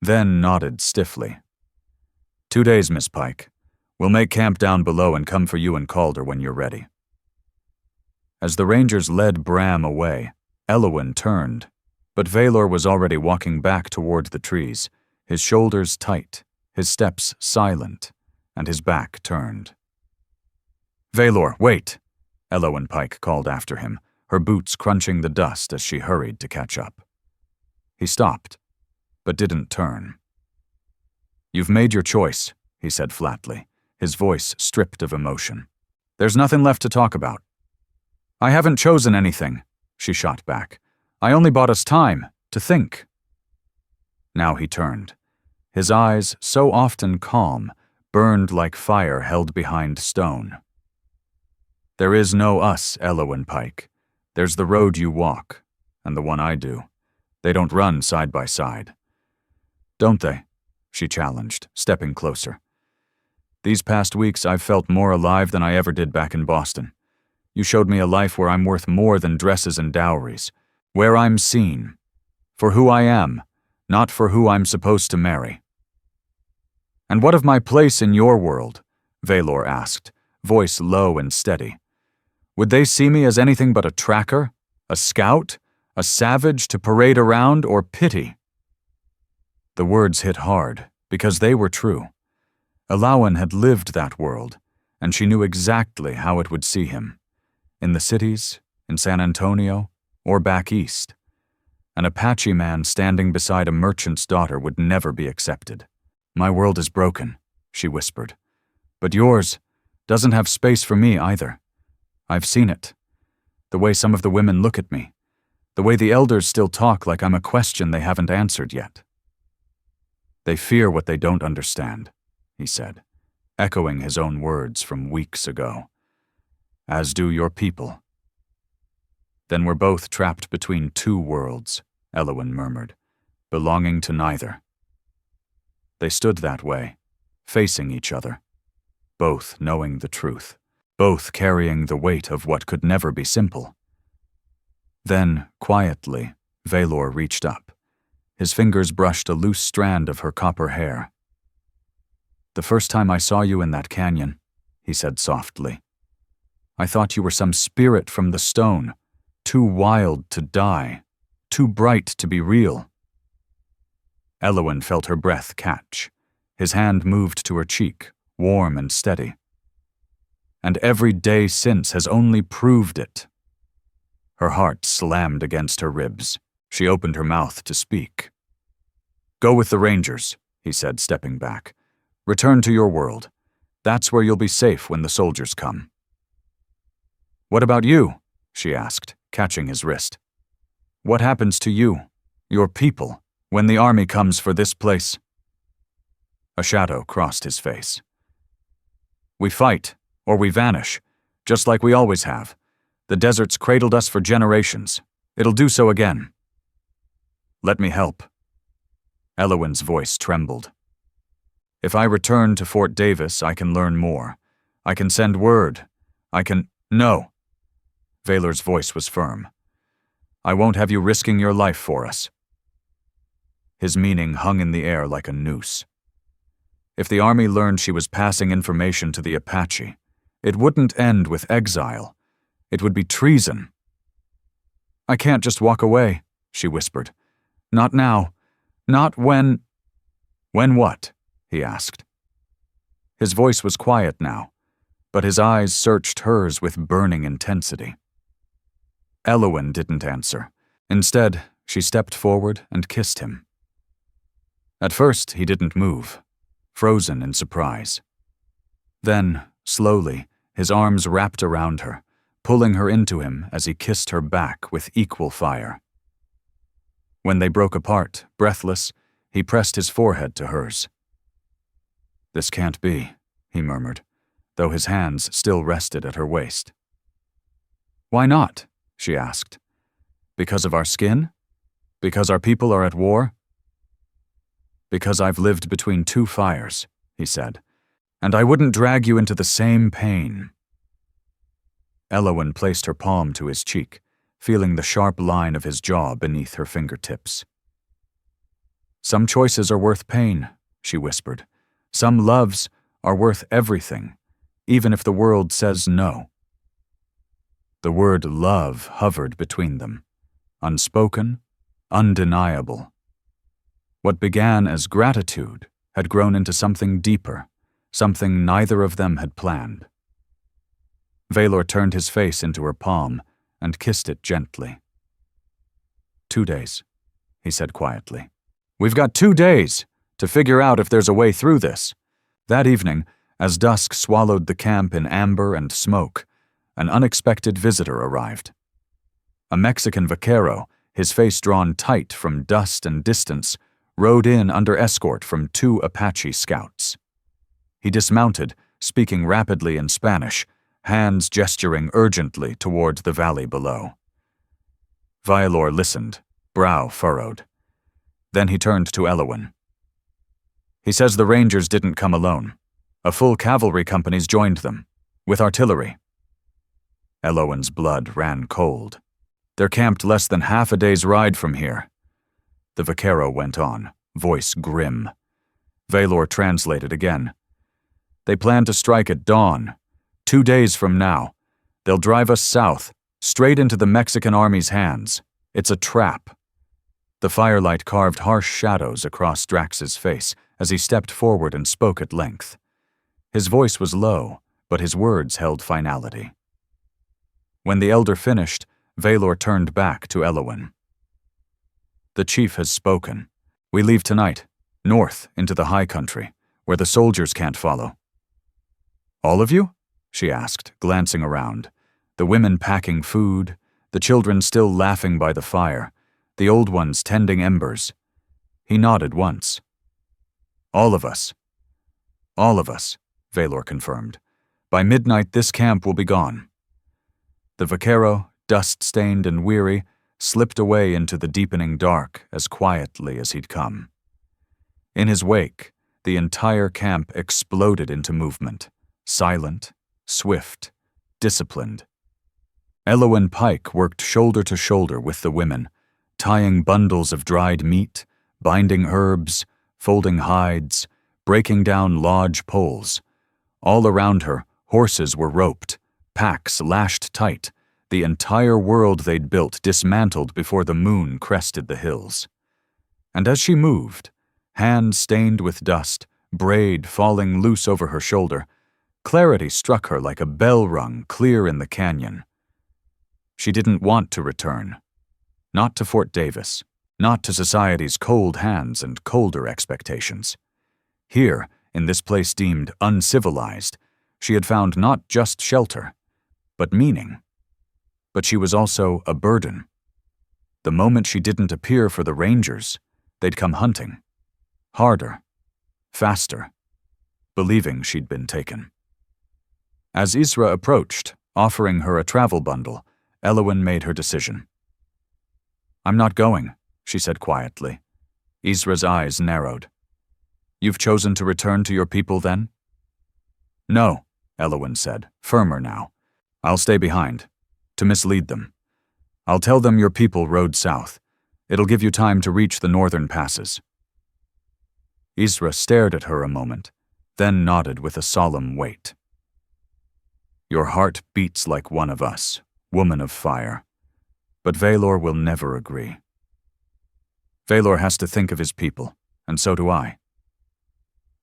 then nodded stiffly. 2 days, Miss Pike. We'll make camp down below and come for you and Calder when you're ready." As the rangers led Bram away, Elowen turned, but Valor was already walking back toward the trees, his shoulders tight, his steps silent, and his back turned. "Valor, wait!" Elowen Pike called after him, her boots crunching the dust as she hurried to catch up. He stopped, but didn't turn. "You've made your choice," he said flatly, his voice stripped of emotion. "There's nothing left to talk about." "I haven't chosen anything," she shot back. "I only bought us time to think." Now he turned. His eyes, so often calm, burned like fire held behind stone. "There is no us, Elowen Pike. There's the road you walk, and the one I do. They don't run side by side." "Don't they?" she challenged, stepping closer. "These past weeks I've felt more alive than I ever did back in Boston. You showed me a life where I'm worth more than dresses and dowries, where I'm seen, for who I am, not for who I'm supposed to marry." "And what of my place in your world?" Valor asked, voice low and steady. "Would they see me as anything but a tracker, a scout, a savage to parade around, or pity?" The words hit hard, because they were true. Elowen had lived that world, and she knew exactly how it would see him. In the cities, in San Antonio, or back east. An Apache man standing beside a merchant's daughter would never be accepted. "My world is broken," she whispered. "But yours doesn't have space for me either. I've seen it. The way some of the women look at me. The way the elders still talk like I'm a question they haven't answered yet." "They fear what they don't understand," he said, echoing his own words from weeks ago. "As do your people." "Then we're both trapped between two worlds," Elowen murmured, "belonging to neither." They stood that way, facing each other, both knowing the truth, both carrying the weight of what could never be simple. Then, quietly, Valor reached up. His fingers brushed a loose strand of her copper hair. "The first time I saw you in that canyon," he said softly, "I thought you were some spirit from the stone, too wild to die, too bright to be real." Elowen felt her breath catch. His hand moved to her cheek, warm and steady. "And every day since has only proved it." Her heart slammed against her ribs. She opened her mouth to speak. "Go with the Rangers," he said, stepping back. "Return to your world. That's where you'll be safe when the soldiers come." "What about you?" she asked, catching his wrist. "What happens to you, your people, when the army comes for this place?" A shadow crossed his face. "We fight, or we vanish, just like we always have. The desert's cradled us for generations. It'll do so again." "Let me help." Elowen's voice trembled. "If I return to Fort Davis, I can learn more. I can send word. I can— No." Valor's voice was firm. "I won't have you risking your life for us." His meaning hung in the air like a noose. If the army learned she was passing information to the Apache, it wouldn't end with exile. It would be treason. "I can't just walk away," she whispered. "Not now. Not when—" "When what?" he asked. His voice was quiet now, but his eyes searched hers with burning intensity. Elowen didn't answer. Instead, she stepped forward and kissed him. At first, he didn't move, frozen in surprise. Then, slowly, his arms wrapped around her, pulling her into him as he kissed her back with equal fire. When they broke apart, breathless, he pressed his forehead to hers. "This can't be," he murmured, though his hands still rested at her waist. "Why not?" she asked. "Because of our skin? Because our people are at war?" "Because I've lived between two fires," he said, "and I wouldn't drag you into the same pain." Elowen placed her palm to his cheek, feeling the sharp line of his jaw beneath her fingertips. "Some choices are worth pain," she whispered. "Some loves are worth everything, even if the world says no." The word love hovered between them, unspoken, undeniable. What began as gratitude had grown into something deeper, something neither of them had planned. Valor turned his face into her palm and kissed it gently. 2 days, he said quietly. We've got 2 days to figure out if there's a way through this. That evening, as dusk swallowed the camp in amber and smoke, an unexpected visitor arrived. A Mexican vaquero, his face drawn tight from dust and distance, rode in under escort from 2 Apache scouts. He dismounted, speaking rapidly in Spanish, hands gesturing urgently toward the valley below. Valor listened, brow furrowed. Then he turned to Elowen. He says the Rangers didn't come alone. A full cavalry company's joined them, with artillery. Elowen's blood ran cold. They're camped less than half a day's ride from here. The vaquero went on, voice grim. Valor translated again. They plan to strike at dawn. 2 days from now. They'll drive us south, straight into the Mexican army's hands. It's a trap. The firelight carved harsh shadows across Drax's face as he stepped forward and spoke at length. His voice was low, but his words held finality. When the elder finished, Valor turned back to Elowen. The chief has spoken. We leave tonight, north into the high country, where the soldiers can't follow. All of you? She asked, glancing around. The women packing food, the children still laughing by the fire, the old ones tending embers. He nodded once. All of us. All of us, Valor confirmed. By midnight this camp will be gone. The vaquero, dust-stained and weary, slipped away into the deepening dark as quietly as he'd come. In his wake, the entire camp exploded into movement, silent, swift, disciplined. Elowen Pike worked shoulder to shoulder with the women, tying bundles of dried meat, binding herbs, folding hides, breaking down lodge poles. All around her, horses were roped, packs lashed tight, the entire world they'd built dismantled before the moon crested the hills. And as she moved, hand stained with dust, braid falling loose over her shoulder, clarity struck her like a bell rung clear in the canyon. She didn't want to return. Not to Fort Davis, not to society's cold hands and colder expectations. Here, in this place deemed uncivilized, she had found not just shelter, but meaning. But she was also a burden. The moment she didn't appear for the Rangers, they'd come hunting. Harder, faster, believing she'd been taken. As Isra approached, offering her a travel bundle, Elowen made her decision. I'm not going, she said quietly. Isra's eyes narrowed. You've chosen to return to your people then? No, Elowen said, firmer now. I'll stay behind, to mislead them. I'll tell them your people rode south. It'll give you time to reach the northern passes. Isra stared at her a moment, then nodded with a solemn weight. Your heart beats like one of us, woman of fire. But Valor will never agree. Valor has to think of his people, and so do I.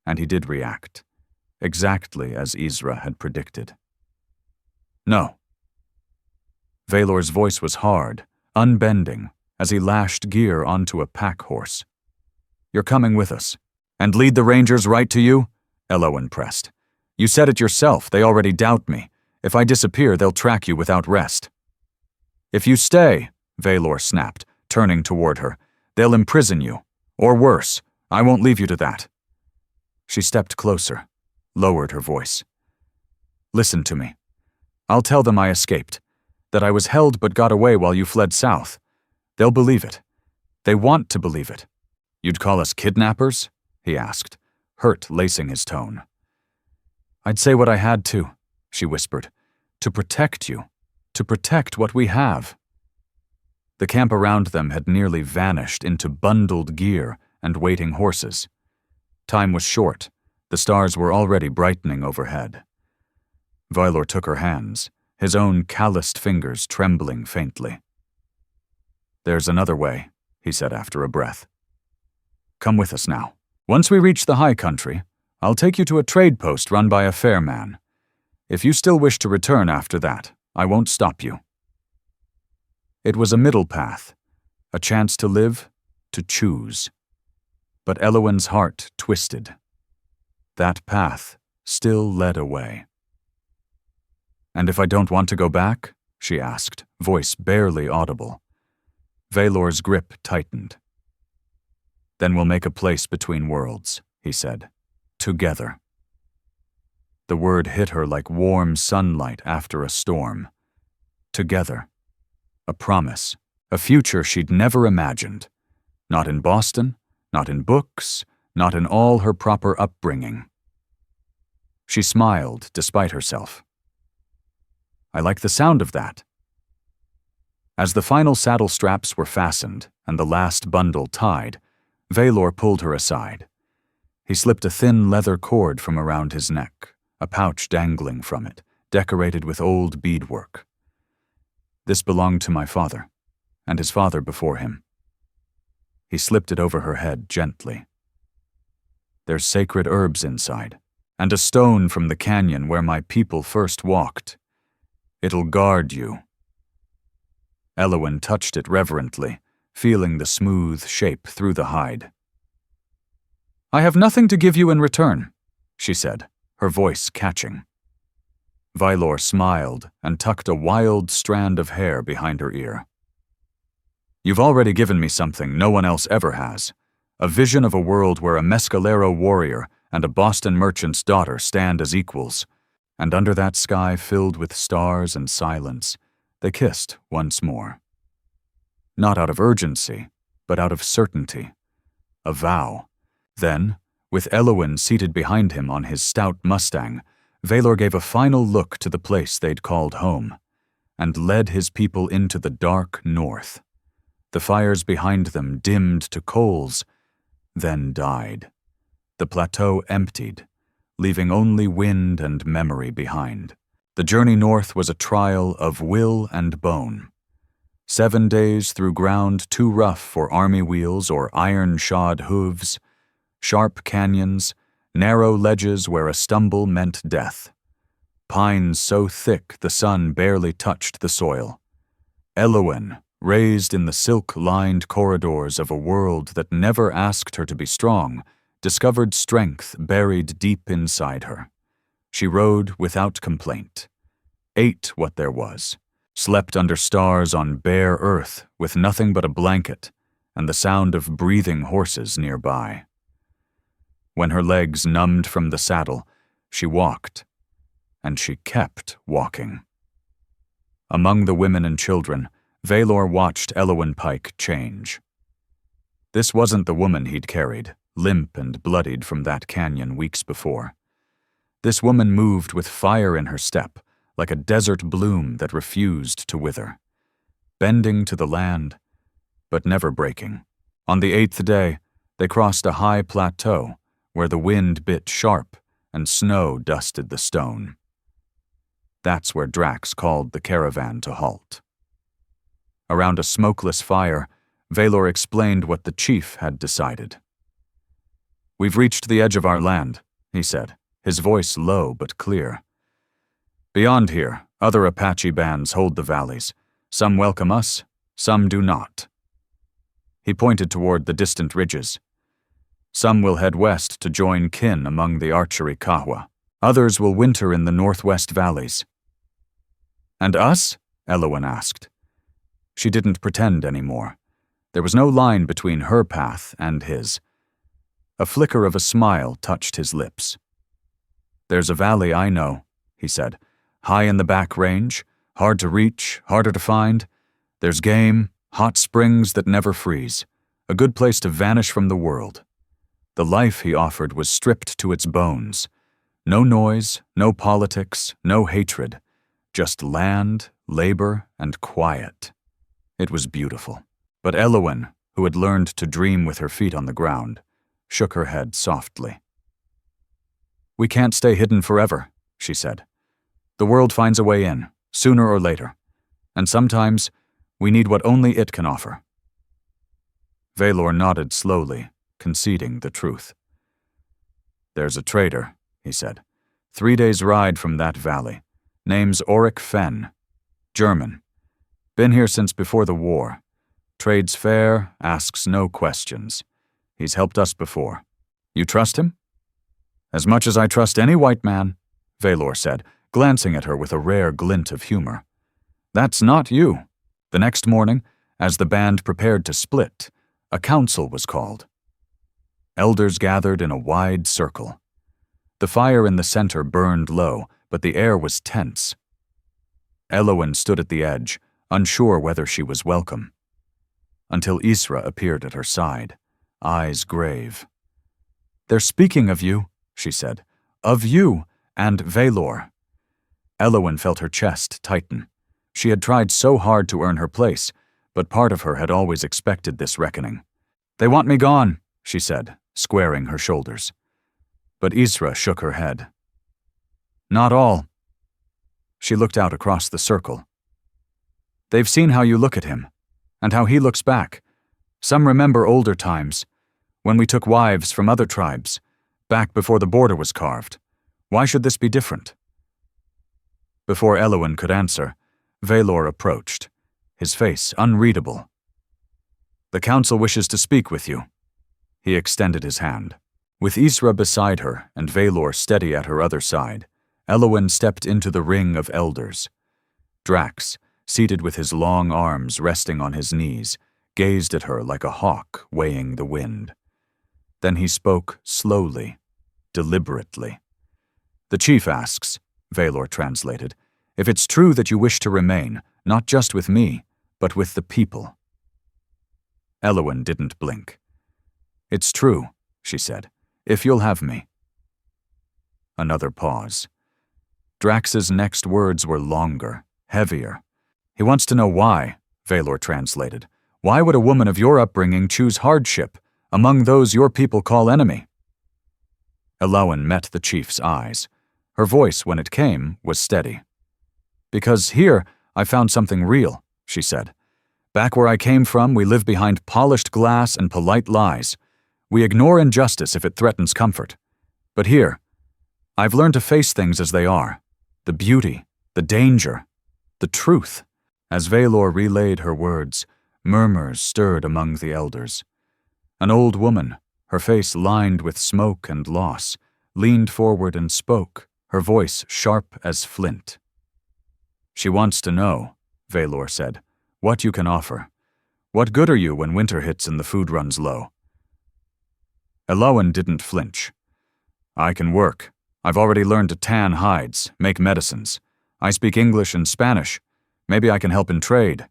And he did react, exactly as Isra had predicted. No. Valor's voice was hard, unbending, as he lashed gear onto a pack horse. You're coming with us. And lead the Rangers right to you? Elowen pressed. You said it yourself, they already doubt me. If I disappear, they'll track you without rest. If you stay, Valor snapped, turning toward her, they'll imprison you. Or worse, I won't leave you to that. She stepped closer, lowered her voice. Listen to me. I'll tell them I escaped, that I was held but got away while you fled south. They'll believe it. They want to believe it. You'd call us kidnappers? He asked, hurt lacing his tone. I'd say what I had to, she whispered, to protect you, to protect what we have. The camp around them had nearly vanished into bundled gear and waiting horses. Time was short. The stars were already brightening overhead. Valor took her hands, his own calloused fingers trembling faintly. There's another way, he said after a breath. Come with us now. Once we reach the high country, I'll take you to a trade post run by a fair man. If you still wish to return after that, I won't stop you. It was a middle path, a chance to live, to choose. But Elowen's heart twisted. That path still led away. "And if I don't want to go back?" she asked, voice barely audible. Valor's grip tightened. "Then we'll make a place between worlds," he said. "Together." The word hit her like warm sunlight after a storm. Together. A promise. A future she'd never imagined. Not in Boston, not in books, not in all her proper upbringing. She smiled despite herself. "I like the sound of that." As the final saddle straps were fastened and the last bundle tied, Valor pulled her aside. He slipped a thin leather cord from around his neck, a pouch dangling from it, decorated with old beadwork. "This belonged to my father, and his father before him." He slipped it over her head gently. "There's sacred herbs inside, and a stone from the canyon where my people first walked. It'll guard you." Elowen touched it reverently, feeling the smooth shape through the hide. "I have nothing to give you in return," she said, her voice catching. Valor smiled and tucked a wild strand of hair behind her ear. "You've already given me something no one else ever has, a vision of a world where a mescalero warrior and a Boston merchant's daughter stand as equals, and under that sky filled with stars and silence, they kissed once more. Not out of urgency, but out of certainty. A vow. Then, with Elowen seated behind him on his stout Mustang, Valor gave a final look to the place they'd called home, and led his people into the dark north. The fires behind them dimmed to coals, then died. The plateau emptied, leaving only wind and memory behind. The journey north was a trial of will and bone. 7 days through ground too rough for army wheels or iron-shod hooves, sharp canyons, narrow ledges where a stumble meant death. Pines so thick the sun barely touched the soil. Elowen, raised in the silk-lined corridors of a world that never asked her to be strong, discovered strength buried deep inside her. She rode without complaint, ate what there was, slept under stars on bare earth with nothing but a blanket and the sound of breathing horses nearby. When her legs numbed from the saddle, she walked, and she kept walking. Among the women and children, Valor watched Elowen Pike change. This wasn't the woman he'd carried, limp and bloodied from that canyon weeks before. This woman moved with fire in her step, like a desert bloom that refused to wither, bending to the land, but never breaking. On the 8th day, they crossed a high plateau where the wind bit sharp and snow dusted the stone. That's where Drax called the caravan to halt. Around a smokeless fire, Valor explained what the chief had decided. "We've reached the edge of our land," he said, his voice low but clear. "Beyond here, other Apache bands hold the valleys. Some welcome us, some do not." He pointed toward the distant ridges. "Some will head west to join kin among the archery kahwa. Others will winter in the northwest valleys." "And us?" Elowen asked. She didn't pretend anymore. There was no line between her path and his. A flicker of a smile touched his lips. "There's a valley I know," he said. "High in the back range, hard to reach, harder to find. There's game, hot springs that never freeze. A good place to vanish from the world." The life he offered was stripped to its bones. No noise, no politics, no hatred. Just land, labor, and quiet. It was beautiful. But Elowen, who had learned to dream with her feet on the ground, shook her head softly. "We can't stay hidden forever," she said. "The world finds a way in, sooner or later. And sometimes, we need what only it can offer." Valor nodded slowly, conceding the truth. "There's a traitor," he said. 3 days' ride from that valley. Name's Auric Fenn. German. Been here since before the war. Trades fair, asks no questions. He's helped us before. You trust him? As much as I trust any white man, Valor said, glancing at her with a rare glint of humor. That's not you. The next morning, as the band prepared to split, a council was called. Elders gathered in a wide circle. The fire in the center burned low, but the air was tense. Elowen stood at the edge, unsure whether she was welcome. Until Isra appeared at her side, eyes grave. They're speaking of you, she said. Of you and Valor. Elowen felt her chest tighten. She had tried so hard to earn her place, but part of her had always expected this reckoning. They want me gone, she said, squaring her shoulders. But Isra shook her head. Not all. She looked out across the circle. They've seen how you look at him, and how he looks back. Some remember older times, when we took wives from other tribes, back before the border was carved. Why should this be different? Before Elowen could answer, Valor approached, his face unreadable. The council wishes to speak with you. He extended his hand. With Isra beside her and Valor steady at her other side, Elowen stepped into the ring of elders. Drax, seated with his long arms resting on his knees, gazed at her like a hawk weighing the wind. Then he spoke slowly, deliberately. The chief asks, Valor translated, if it's true that you wish to remain, not just with me, but with the people. Elowen didn't blink. It's true, she said, if you'll have me. Another pause. Drax's next words were longer, heavier. He wants to know why, Valor translated. Why would a woman of your upbringing choose hardship among those your people call enemy? Elowen met the chief's eyes. Her voice, when it came, was steady. Because here I found something real, she said. Back where I came from, we live behind polished glass and polite lies. We ignore injustice if it threatens comfort. But here, I've learned to face things as they are. The beauty, the danger, the truth. As Valor relayed her words, murmurs stirred among the elders. An old woman, her face lined with smoke and loss, leaned forward and spoke, her voice sharp as flint. She wants to know, Valor said, what you can offer. What good are you when winter hits and the food runs low? Elowen didn't flinch. I can work. I've already learned to tan hides, make medicines. I speak English and Spanish. Maybe I can help in trade.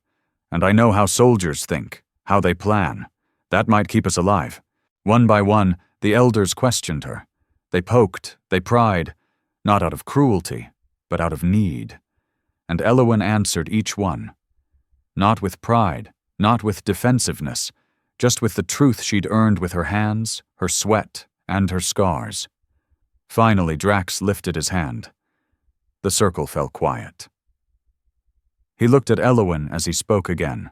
And I know how soldiers think, how they plan. That might keep us alive. One by one, the elders questioned her. They poked, they pried, not out of cruelty, but out of need. And Elowen answered each one. Not with pride, not with defensiveness, just with the truth she'd earned with her hands, her sweat, and her scars. Finally, Drax lifted his hand. The circle fell quiet. He looked at Elowen as he spoke again.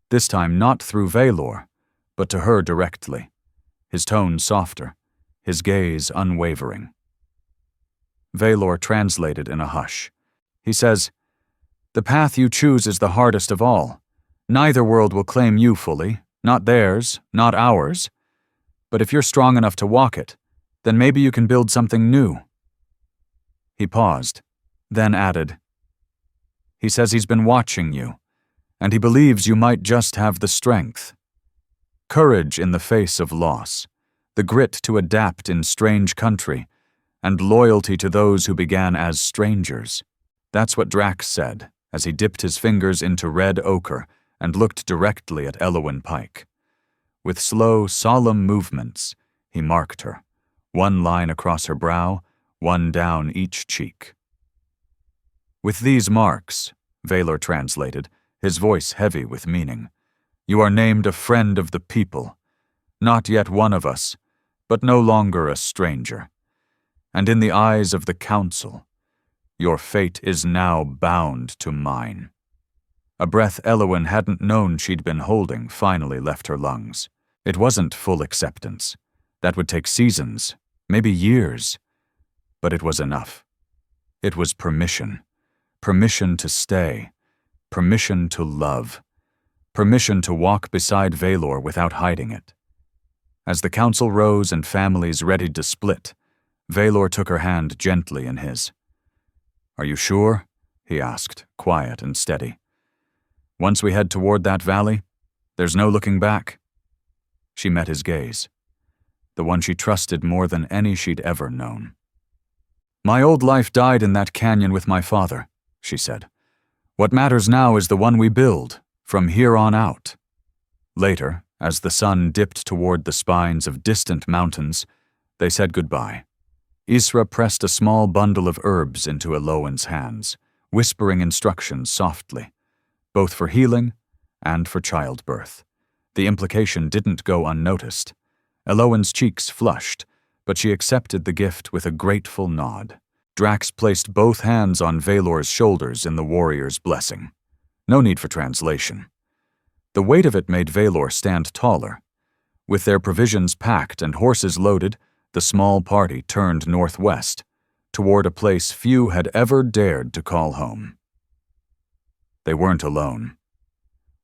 This time not through Valor, but to her directly. His tone softer, his gaze unwavering. Valor translated in a hush. He says, the path you choose is the hardest of all. Neither world will claim you fully, not theirs, not ours. But if you're strong enough to walk it, then maybe you can build something new. He paused, then added, he says he's been watching you, and he believes you might just have the strength. Courage in the face of loss, the grit to adapt in strange country, and loyalty to those who began as strangers. That's what Drax said, as he dipped his fingers into red ochre and looked directly at Elowen Pike. With slow, solemn movements, he marked her, one line across her brow, one down each cheek. With these marks, Valor translated, his voice heavy with meaning, you are named a friend of the people, not yet one of us, but no longer a stranger. And in the eyes of the council, your fate is now bound to mine. A breath Elowen hadn't known she'd been holding finally left her lungs. It wasn't full acceptance. That would take seasons, maybe years. But it was enough. It was permission. Permission to stay. Permission to love. Permission to walk beside Valor without hiding it. As the council rose and families readied to split, Valor took her hand gently in his. "Are you sure?" he asked, quiet and steady. "Once we head toward that valley, there's no looking back." She met his gaze, the one she trusted more than any she'd ever known. "My old life died in that canyon with my father," she said. "What matters now is the one we build, from here on out." Later, as the sun dipped toward the spines of distant mountains, they said goodbye. Isra pressed a small bundle of herbs into Elowen's hands, whispering instructions softly, both for healing and for childbirth. The implication didn't go unnoticed. Elowen's cheeks flushed, but she accepted the gift with a grateful nod. Drax placed both hands on Valor's shoulders in the warrior's blessing. No need for translation. The weight of it made Valor stand taller. With their provisions packed and horses loaded, the small party turned northwest, toward a place few had ever dared to call home. They weren't alone.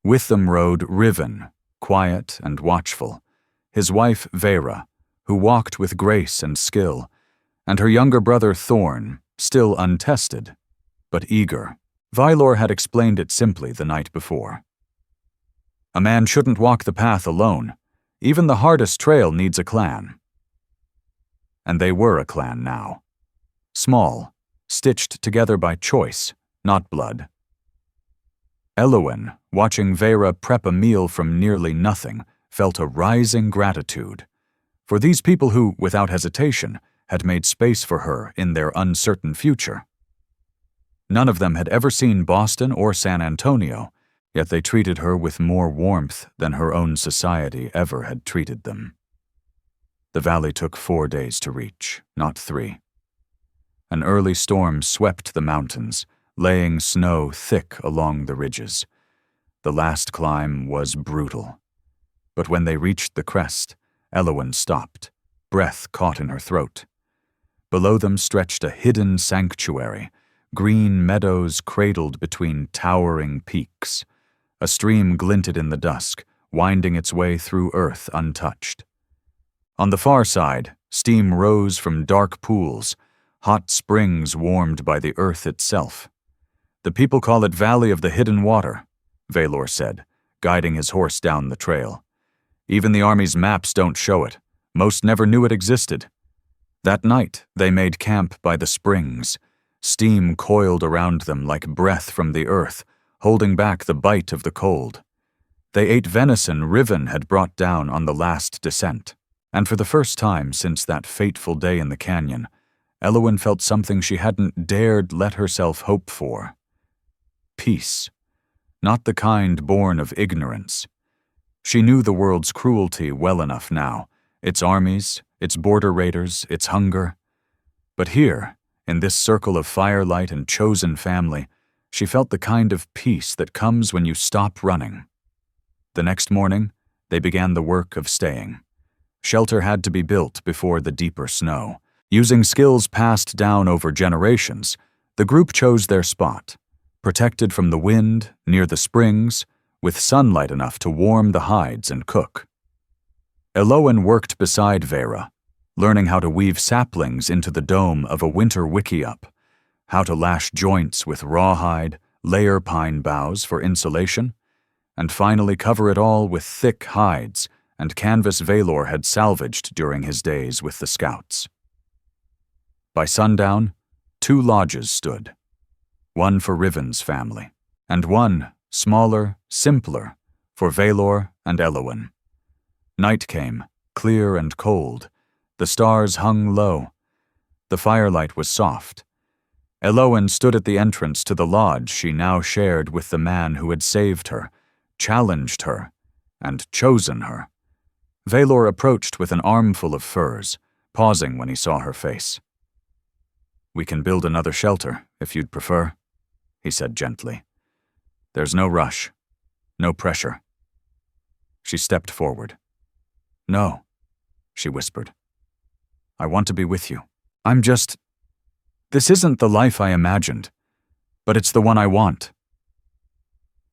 With them rode Riven, quiet and watchful, his wife Vera, who walked with grace and skill, and her younger brother Thorn, still untested, but eager. Valor had explained it simply the night before. A man shouldn't walk the path alone. Even the hardest trail needs a clan. And they were a clan now. Small, stitched together by choice, not blood. Elowen, watching Vera prep a meal from nearly nothing, felt a rising gratitude for these people who, without hesitation, had made space for her in their uncertain future. None of them had ever seen Boston or San Antonio, yet they treated her with more warmth than her own society ever had treated them. The valley took 4 days to reach, not 3. An early storm swept the mountains, laying snow thick along the ridges. The last climb was brutal. But when they reached the crest, Elowen stopped, breath caught in her throat. Below them stretched a hidden sanctuary, green meadows cradled between towering peaks. A stream glinted in the dusk, winding its way through earth untouched. On the far side, steam rose from dark pools, hot springs warmed by the earth itself. "The people call it Valley of the Hidden Water," Valor said, guiding his horse down the trail. "Even the army's maps don't show it. Most never knew it existed." That night, they made camp by the springs. Steam coiled around them like breath from the earth, holding back the bite of the cold. They ate venison Riven had brought down on the last descent. And for the first time since that fateful day in the canyon, Elowen felt something she hadn't dared let herself hope for. Peace. Not the kind born of ignorance. She knew the world's cruelty well enough now, its armies, its border raiders, its hunger. But here, in this circle of firelight and chosen family, she felt the kind of peace that comes when you stop running. The next morning, they began the work of staying. Shelter had to be built before the deeper snow. Using skills passed down over generations, the group chose their spot, protected from the wind, near the springs, with sunlight enough to warm the hides and cook. Elowen worked beside Vera, learning how to weave saplings into the dome of a winter wickiup, how to lash joints with rawhide, layer pine boughs for insulation, and finally cover it all with thick hides and canvas Valor had salvaged during his days with the scouts. By sundown, 2 lodges stood, one for Riven's family, and one, smaller, simpler, for Valor and Elowen. Night came, clear and cold. The stars hung low. The firelight was soft. Elowen stood at the entrance to the lodge she now shared with the man who had saved her, challenged her, and chosen her. Valor approached with an armful of furs, pausing when he saw her face. "We can build another shelter, if you'd prefer," he said gently. "There's no rush, no pressure." She stepped forward. "No," she whispered. "I want to be with you. I'm just..." This isn't the life I imagined, but it's the one I want."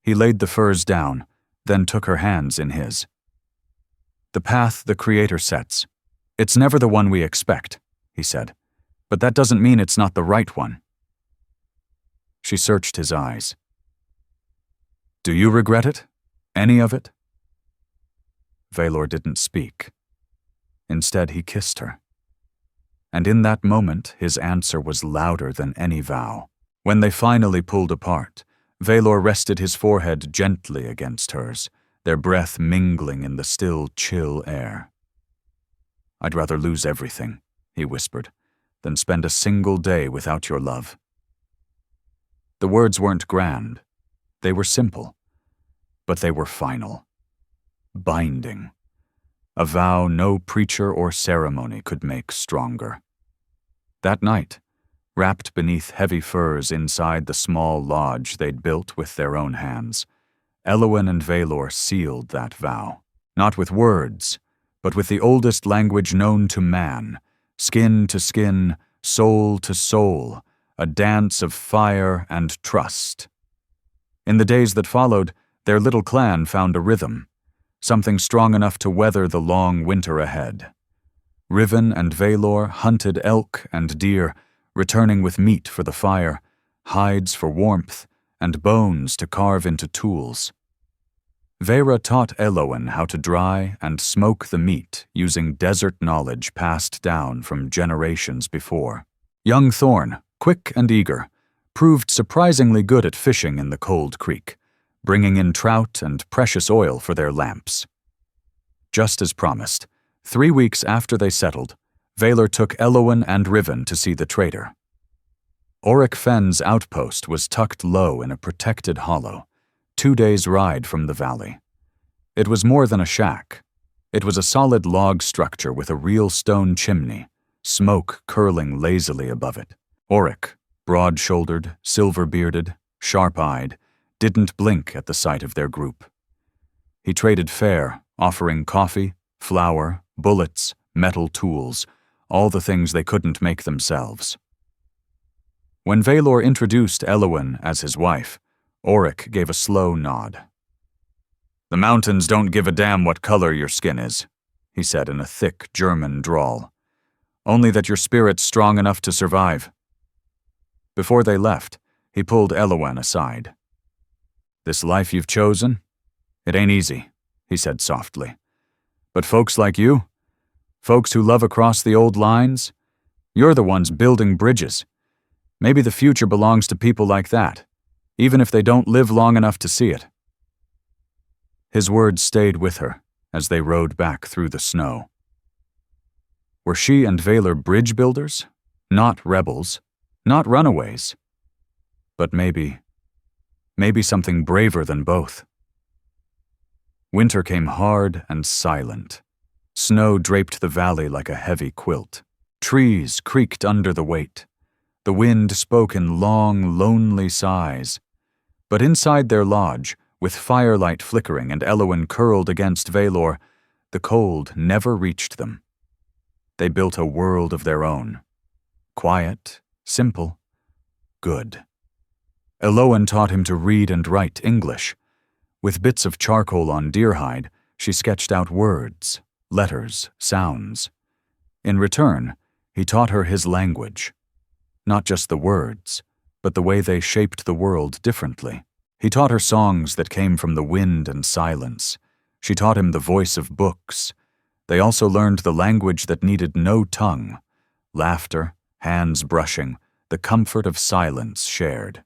He laid the furs down, then took her hands in his. "The path the Creator sets. It's never the one we expect," he said, "but that doesn't mean it's not the right one." She searched his eyes. "Do you regret it? Any of it?" Valor didn't speak. Instead, he kissed her. And in that moment, his answer was louder than any vow. When they finally pulled apart, Valor rested his forehead gently against hers, their breath mingling in the still, chill air. "I'd rather lose everything," he whispered, "than spend a single day without your love." The words weren't grand. They were simple. But they were final. Binding. A vow no preacher or ceremony could make stronger. That night, wrapped beneath heavy furs inside the small lodge they'd built with their own hands, Elowen and Valor sealed that vow, not with words, but with the oldest language known to man, skin to skin, soul to soul, a dance of fire and trust. In the days that followed, their little clan found a rhythm, something strong enough to weather the long winter ahead. Riven and Valor hunted elk and deer, returning with meat for the fire, hides for warmth, and bones to carve into tools. Vera taught Elowen how to dry and smoke the meat using desert knowledge passed down from generations before. Young Thorn, quick and eager, proved surprisingly good at fishing in the cold creek, bringing in trout and precious oil for their lamps. Just as promised, 3 weeks after they settled, Valor took Elowen and Riven to see the trader. Auric Fenn's outpost was tucked low in a protected hollow, 2 days' ride from the valley. It was more than a shack. It was a solid log structure with a real stone chimney, smoke curling lazily above it. Auric, broad-shouldered, silver-bearded, sharp-eyed, didn't blink at the sight of their group. He traded fair, offering coffee, flour, bullets, metal tools, all the things they couldn't make themselves. When Valor introduced Elowen as his wife, Auric gave a slow nod. "The mountains don't give a damn what color your skin is," he said in a thick German drawl. "Only that your spirit's strong enough to survive." Before they left, he pulled Elowen aside. "This life you've chosen? It ain't easy," he said softly. "But folks like you, folks who love across the old lines, you're the ones building bridges. Maybe the future belongs to people like that, even if they don't live long enough to see it." His words stayed with her as they rode back through the snow. Were she and Valor bridge builders? Not rebels, not runaways. But maybe something braver than both. Winter came hard and silent. Snow draped the valley like a heavy quilt. Trees creaked under the weight. The wind spoke in long, lonely sighs. But inside their lodge, with firelight flickering and Elowen curled against Valor, the cold never reached them. They built a world of their own. Quiet, simple, good. Elowen taught him to read and write English. With bits of charcoal on deerhide, she sketched out words, letters, sounds. In return, he taught her his language. Not just the words, but the way they shaped the world differently. He taught her songs that came from the wind and silence. She taught him the voice of books. They also learned the language that needed no tongue. Laughter, hands brushing, the comfort of silence shared.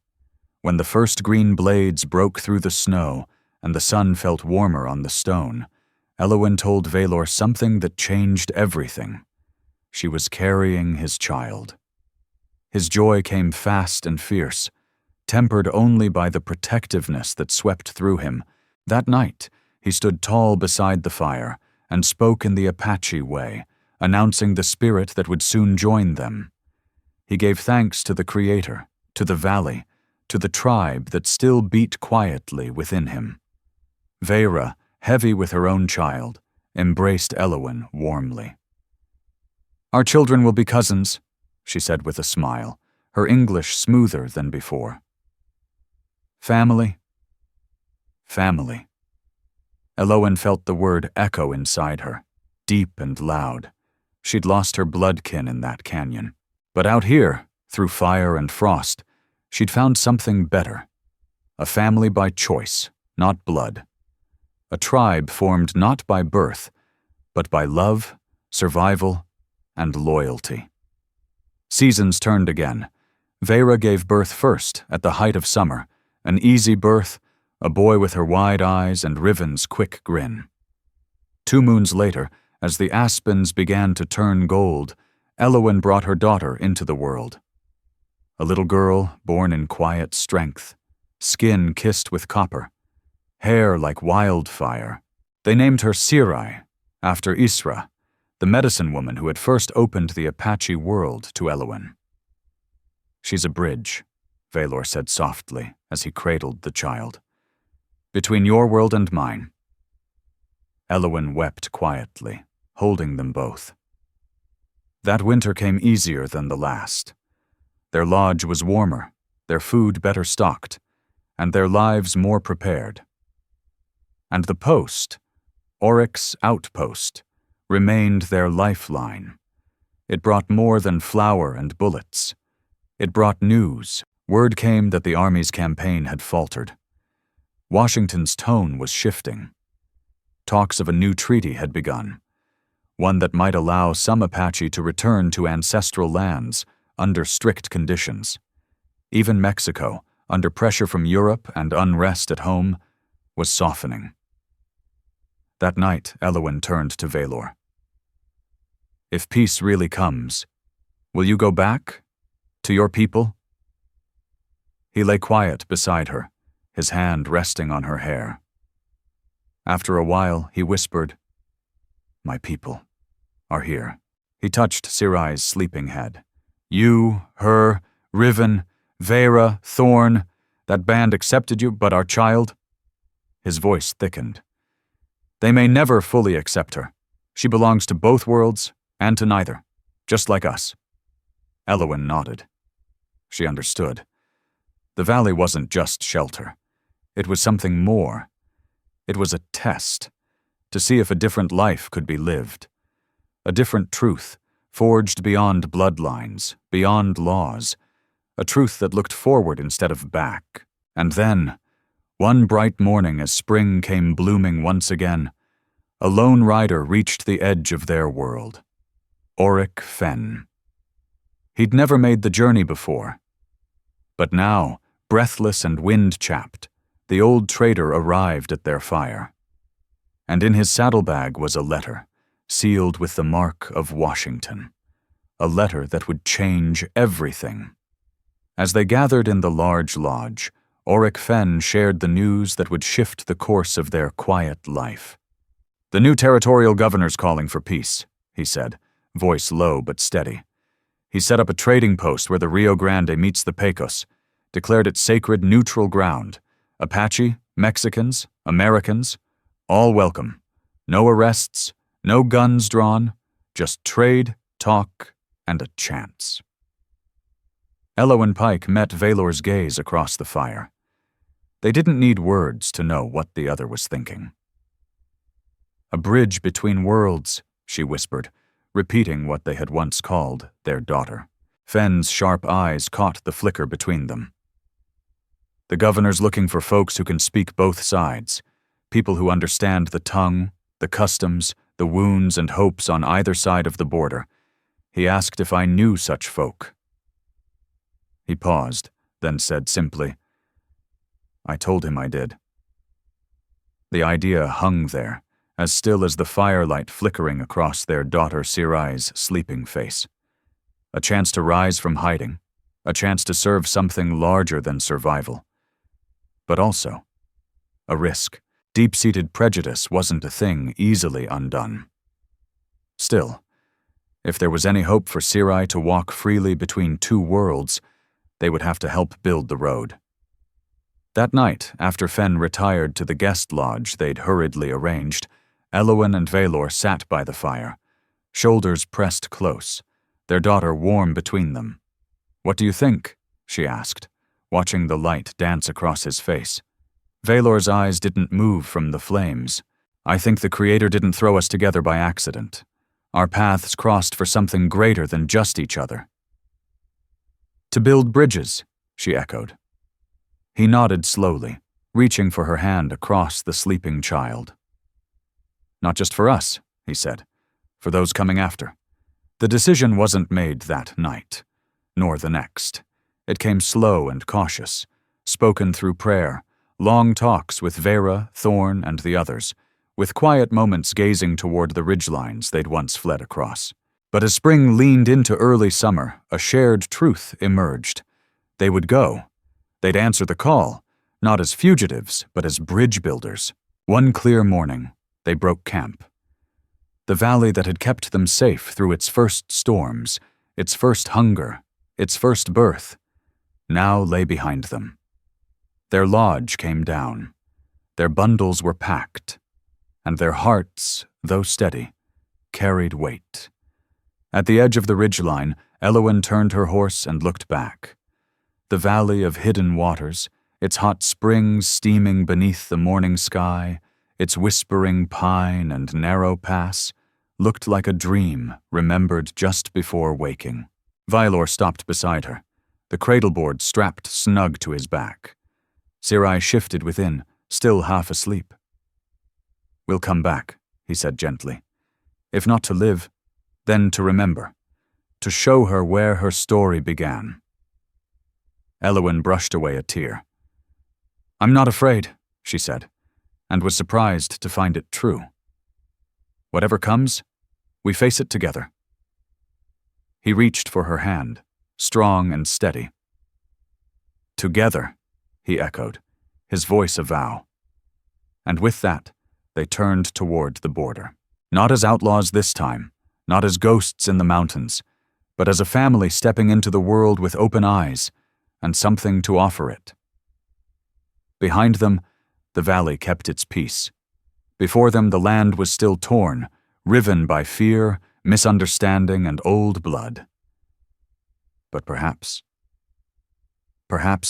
When the first green blades broke through the snow and the sun felt warmer on the stone, Elowen told Valor something that changed everything. She was carrying his child. His joy came fast and fierce, tempered only by the protectiveness that swept through him. That night, he stood tall beside the fire and spoke in the Apache way, announcing the spirit that would soon join them. He gave thanks to the Creator, to the valley, to the tribe that still beat quietly within him. Vera, heavy with her own child, embraced Elowen warmly. "Our children will be cousins," she said with a smile, her English smoother than before. Family? Family. Elowen felt the word echo inside her, deep and loud. She'd lost her bloodkin in that canyon. But out here, through fire and frost, she'd found something better. A family by choice, not blood. A tribe formed not by birth, but by love, survival, and loyalty. Seasons turned again. Vera gave birth first, at the height of summer, an easy birth, a boy with her wide eyes and Riven's quick grin. 2 moons later, as the aspens began to turn gold, Elowen brought her daughter into the world. A little girl born in quiet strength, skin kissed with copper, hair like wildfire. They named her Sirai, after Isra, the medicine woman who had first opened the Apache world to Elowen. "She's a bridge," Valor said softly as he cradled the child. "Between your world and mine." Elowen wept quietly, holding them both. That winter came easier than the last. Their lodge was warmer, their food better stocked, and their lives more prepared. And the post, Oryx's outpost, remained their lifeline. It brought more than flour and bullets. It brought news. Word came that the Army's campaign had faltered. Washington's tone was shifting. Talks of a new treaty had begun, one that might allow some Apache to return to ancestral lands under strict conditions. Even Mexico, under pressure from Europe and unrest at home, was softening. That night, Elowen turned to Valor. "If peace really comes, will you go back? To your people?" He lay quiet beside her, his hand resting on her hair. After a while, he whispered, "My people are here." He touched Sirai's sleeping head. "You, her, Riven, Vera, Thorn, that band accepted you, but our child?" His voice thickened. "They may never fully accept her. She belongs to both worlds and to neither, just like us." Elowen nodded. She understood. The valley wasn't just shelter. It was something more. It was a test, to see if a different life could be lived. A different truth, forged beyond bloodlines, beyond laws. A truth that looked forward instead of back. And then, one bright morning as spring came blooming once again, a lone rider reached the edge of their world. Oryx Fenn. He'd never made the journey before. But now, breathless and wind-chapped, the old trader arrived at their fire. And in his saddlebag was a letter, sealed with the mark of Washington. A letter that would change everything. As they gathered in the large lodge, Oryx Fenn shared the news that would shift the course of their quiet life. "The new territorial governor's calling for peace," he said, voice low but steady. He set up a trading post where the Rio Grande meets the Pecos, declared it sacred neutral ground. Apache, Mexicans, Americans, all welcome. No arrests, no guns drawn, just trade, talk, and a chance. Elowen Pike met Valor's gaze across the fire. They didn't need words to know what the other was thinking. "A bridge between worlds," she whispered, repeating what they had once called their daughter. Fenn's sharp eyes caught the flicker between them. "The governor's looking for folks who can speak both sides, people who understand the tongue, the customs, the wounds and hopes on either side of the border. He asked if I knew such folk." He paused, then said simply, "I told him I did." The idea hung there, as still as the firelight flickering across their daughter Sirai's sleeping face. A chance to rise from hiding, a chance to serve something larger than survival. But also, a risk. Deep-seated prejudice wasn't a thing easily undone. Still, if there was any hope for Sirai to walk freely between two worlds, they would have to help build the road. That night, after Fenn retired to the guest lodge they'd hurriedly arranged, Elowen and Valor sat by the fire, shoulders pressed close, their daughter warm between them. "What do you think?" she asked, watching the light dance across his face. Valor's eyes didn't move from the flames. "I think the Creator didn't throw us together by accident. Our paths crossed for something greater than just each other." "To build bridges," she echoed. He nodded slowly, reaching for her hand across the sleeping child. "Not just for us," he said, "for those coming after." The decision wasn't made that night, nor the next. It came slow and cautious, spoken through prayer, long talks with Vera, Thorn, and the others, with quiet moments gazing toward the ridgelines they'd once fled across. But as spring leaned into early summer, a shared truth emerged. They would go. They'd answer the call, not as fugitives, but as bridge builders. One clear morning, they broke camp. The valley that had kept them safe through its first storms, its first hunger, its first birth, now lay behind them. Their lodge came down. Their bundles were packed, and their hearts, though steady, carried weight. At the edge of the ridgeline, Elowen turned her horse and looked back. The valley of hidden waters, its hot springs steaming beneath the morning sky, its whispering pine and narrow pass, looked like a dream remembered just before waking. Vylor stopped beside her, the cradleboard strapped snug to his back. Sirai shifted within, still half asleep. "We'll come back," he said gently. "If not to live, then to remember, to show her where her story began." Elowen brushed away a tear. "I'm not afraid," she said, and was surprised to find it true. "Whatever comes, we face it together." He reached for her hand, strong and steady. "Together," he echoed, his voice a vow. And with that, they turned toward the border. Not as outlaws this time, not as ghosts in the mountains, but as a family stepping into the world with open eyes and something to offer it. Behind them, the valley kept its peace. Before them, the land was still torn, riven by fear, misunderstanding, and old blood. But perhaps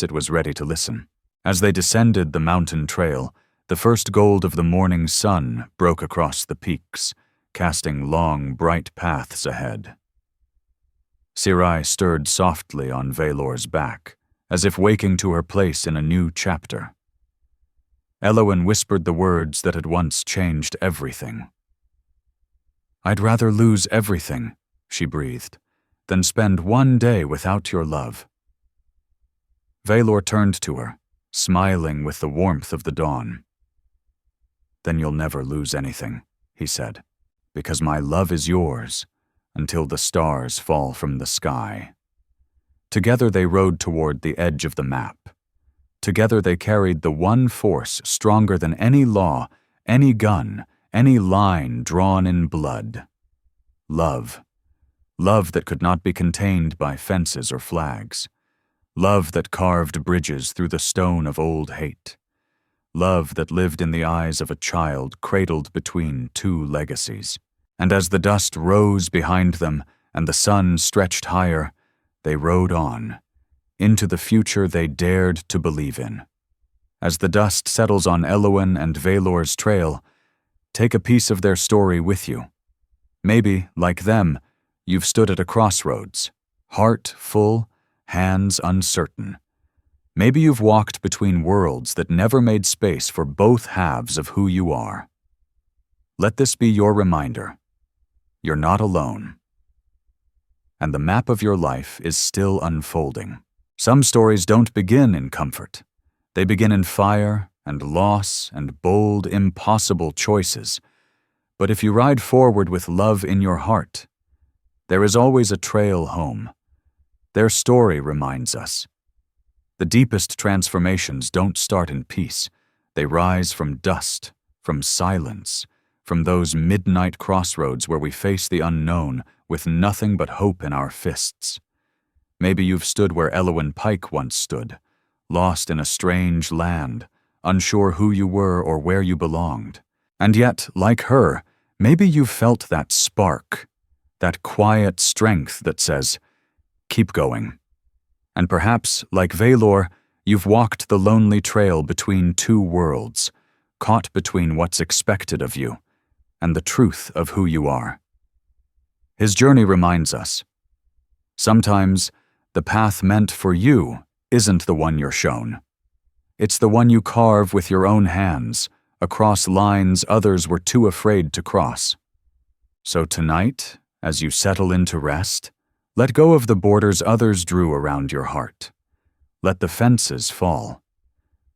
it was ready to listen. As they descended the mountain trail, the first gold of the morning sun broke across the peaks, casting long, bright paths ahead. Sirai stirred softly on Valor's back, as if waking to her place in a new chapter. Elowen whispered the words that had once changed everything. "I'd rather lose everything," she breathed, "than spend one day without your love." Valor turned to her, smiling with the warmth of the dawn. "Then you'll never lose anything," he said, "because my love is yours until the stars fall from the sky." Together they rode toward the edge of the map. Together they carried the one force stronger than any law, any gun, any line drawn in blood. Love. Love that could not be contained by fences or flags. Love that carved bridges through the stone of old hate. Love that lived in the eyes of a child cradled between two legacies. And as the dust rose behind them and the sun stretched higher, they rode on, into the future they dared to believe in. As the dust settles on Elowen and Valor's trail, take a piece of their story with you. Maybe, like them, you've stood at a crossroads, heart full, hands uncertain. Maybe you've walked between worlds that never made space for both halves of who you are. Let this be your reminder. You're not alone. And the map of your life is still unfolding. Some stories don't begin in comfort. They begin in fire and loss and bold, impossible choices. But if you ride forward with love in your heart, there is always a trail home. Their story reminds us. The deepest transformations don't start in peace. They rise from dust, from silence, from those midnight crossroads where we face the unknown with nothing but hope in our fists. Maybe you've stood where Elowen Pike once stood, lost in a strange land, unsure who you were or where you belonged. And yet, like her, maybe you've felt that spark, that quiet strength that says, "Keep going. And perhaps, like Valor, you've walked the lonely trail between two worlds, caught between what's expected of you and the truth of who you are. His journey reminds us, sometimes the path meant for you isn't the one you're shown. It's the one you carve with your own hands, across lines others were too afraid to cross. So tonight, as you settle into rest, let go of the borders others drew around your heart. Let the fences fall.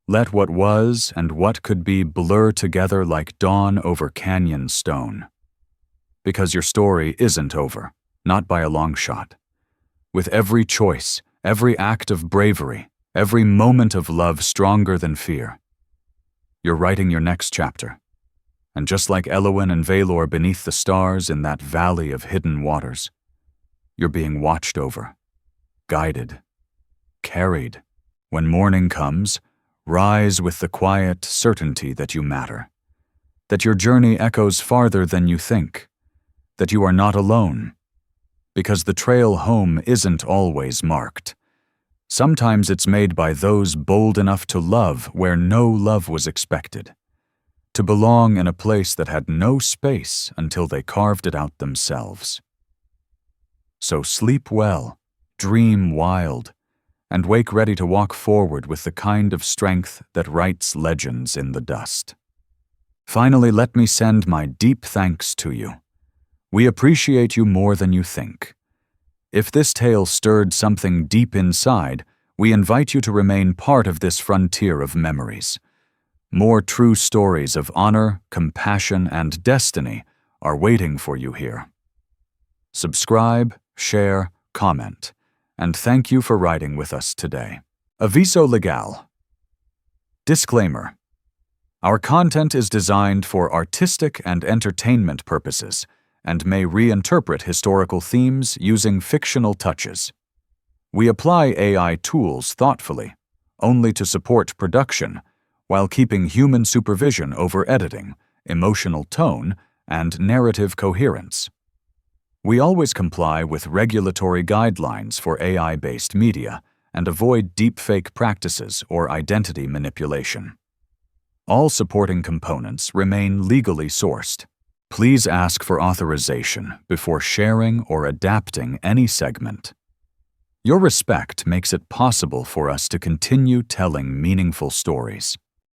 Let what was and what could be blur together like dawn over canyon stone. Because your story isn't over, not by a long shot. With every choice, every act of bravery, every moment of love stronger than fear, you're writing your next chapter. And just like Elowen and Valor beneath the stars in that valley of hidden waters, you're being watched over, guided, carried. When morning comes, rise with the quiet certainty that you matter, that your journey echoes farther than you think, that you are not alone, because the trail home isn't always marked. Sometimes it's made by those bold enough to love where no love was expected, to belong in a place that had no space until they carved it out themselves. So sleep well, dream wild, and wake ready to walk forward with the kind of strength that writes legends in the dust. Finally, let me send my deep thanks to you. We appreciate you more than you think. If this tale stirred something deep inside, we invite you to remain part of this frontier of memories. More true stories of honor, compassion, and destiny are waiting for you here. Subscribe, share, comment, and thank you for riding with us today. Aviso legal. Disclaimer. Our content is designed for artistic and entertainment purposes and may reinterpret historical themes using fictional touches. We apply AI tools thoughtfully, only to support production, while keeping human supervision over editing, emotional tone, and narrative coherence. We always comply with regulatory guidelines for AI-based media and avoid deepfake practices or identity manipulation. All supporting components remain legally sourced. Please ask for authorization before sharing or adapting any segment. Your respect makes it possible for us to continue telling meaningful stories.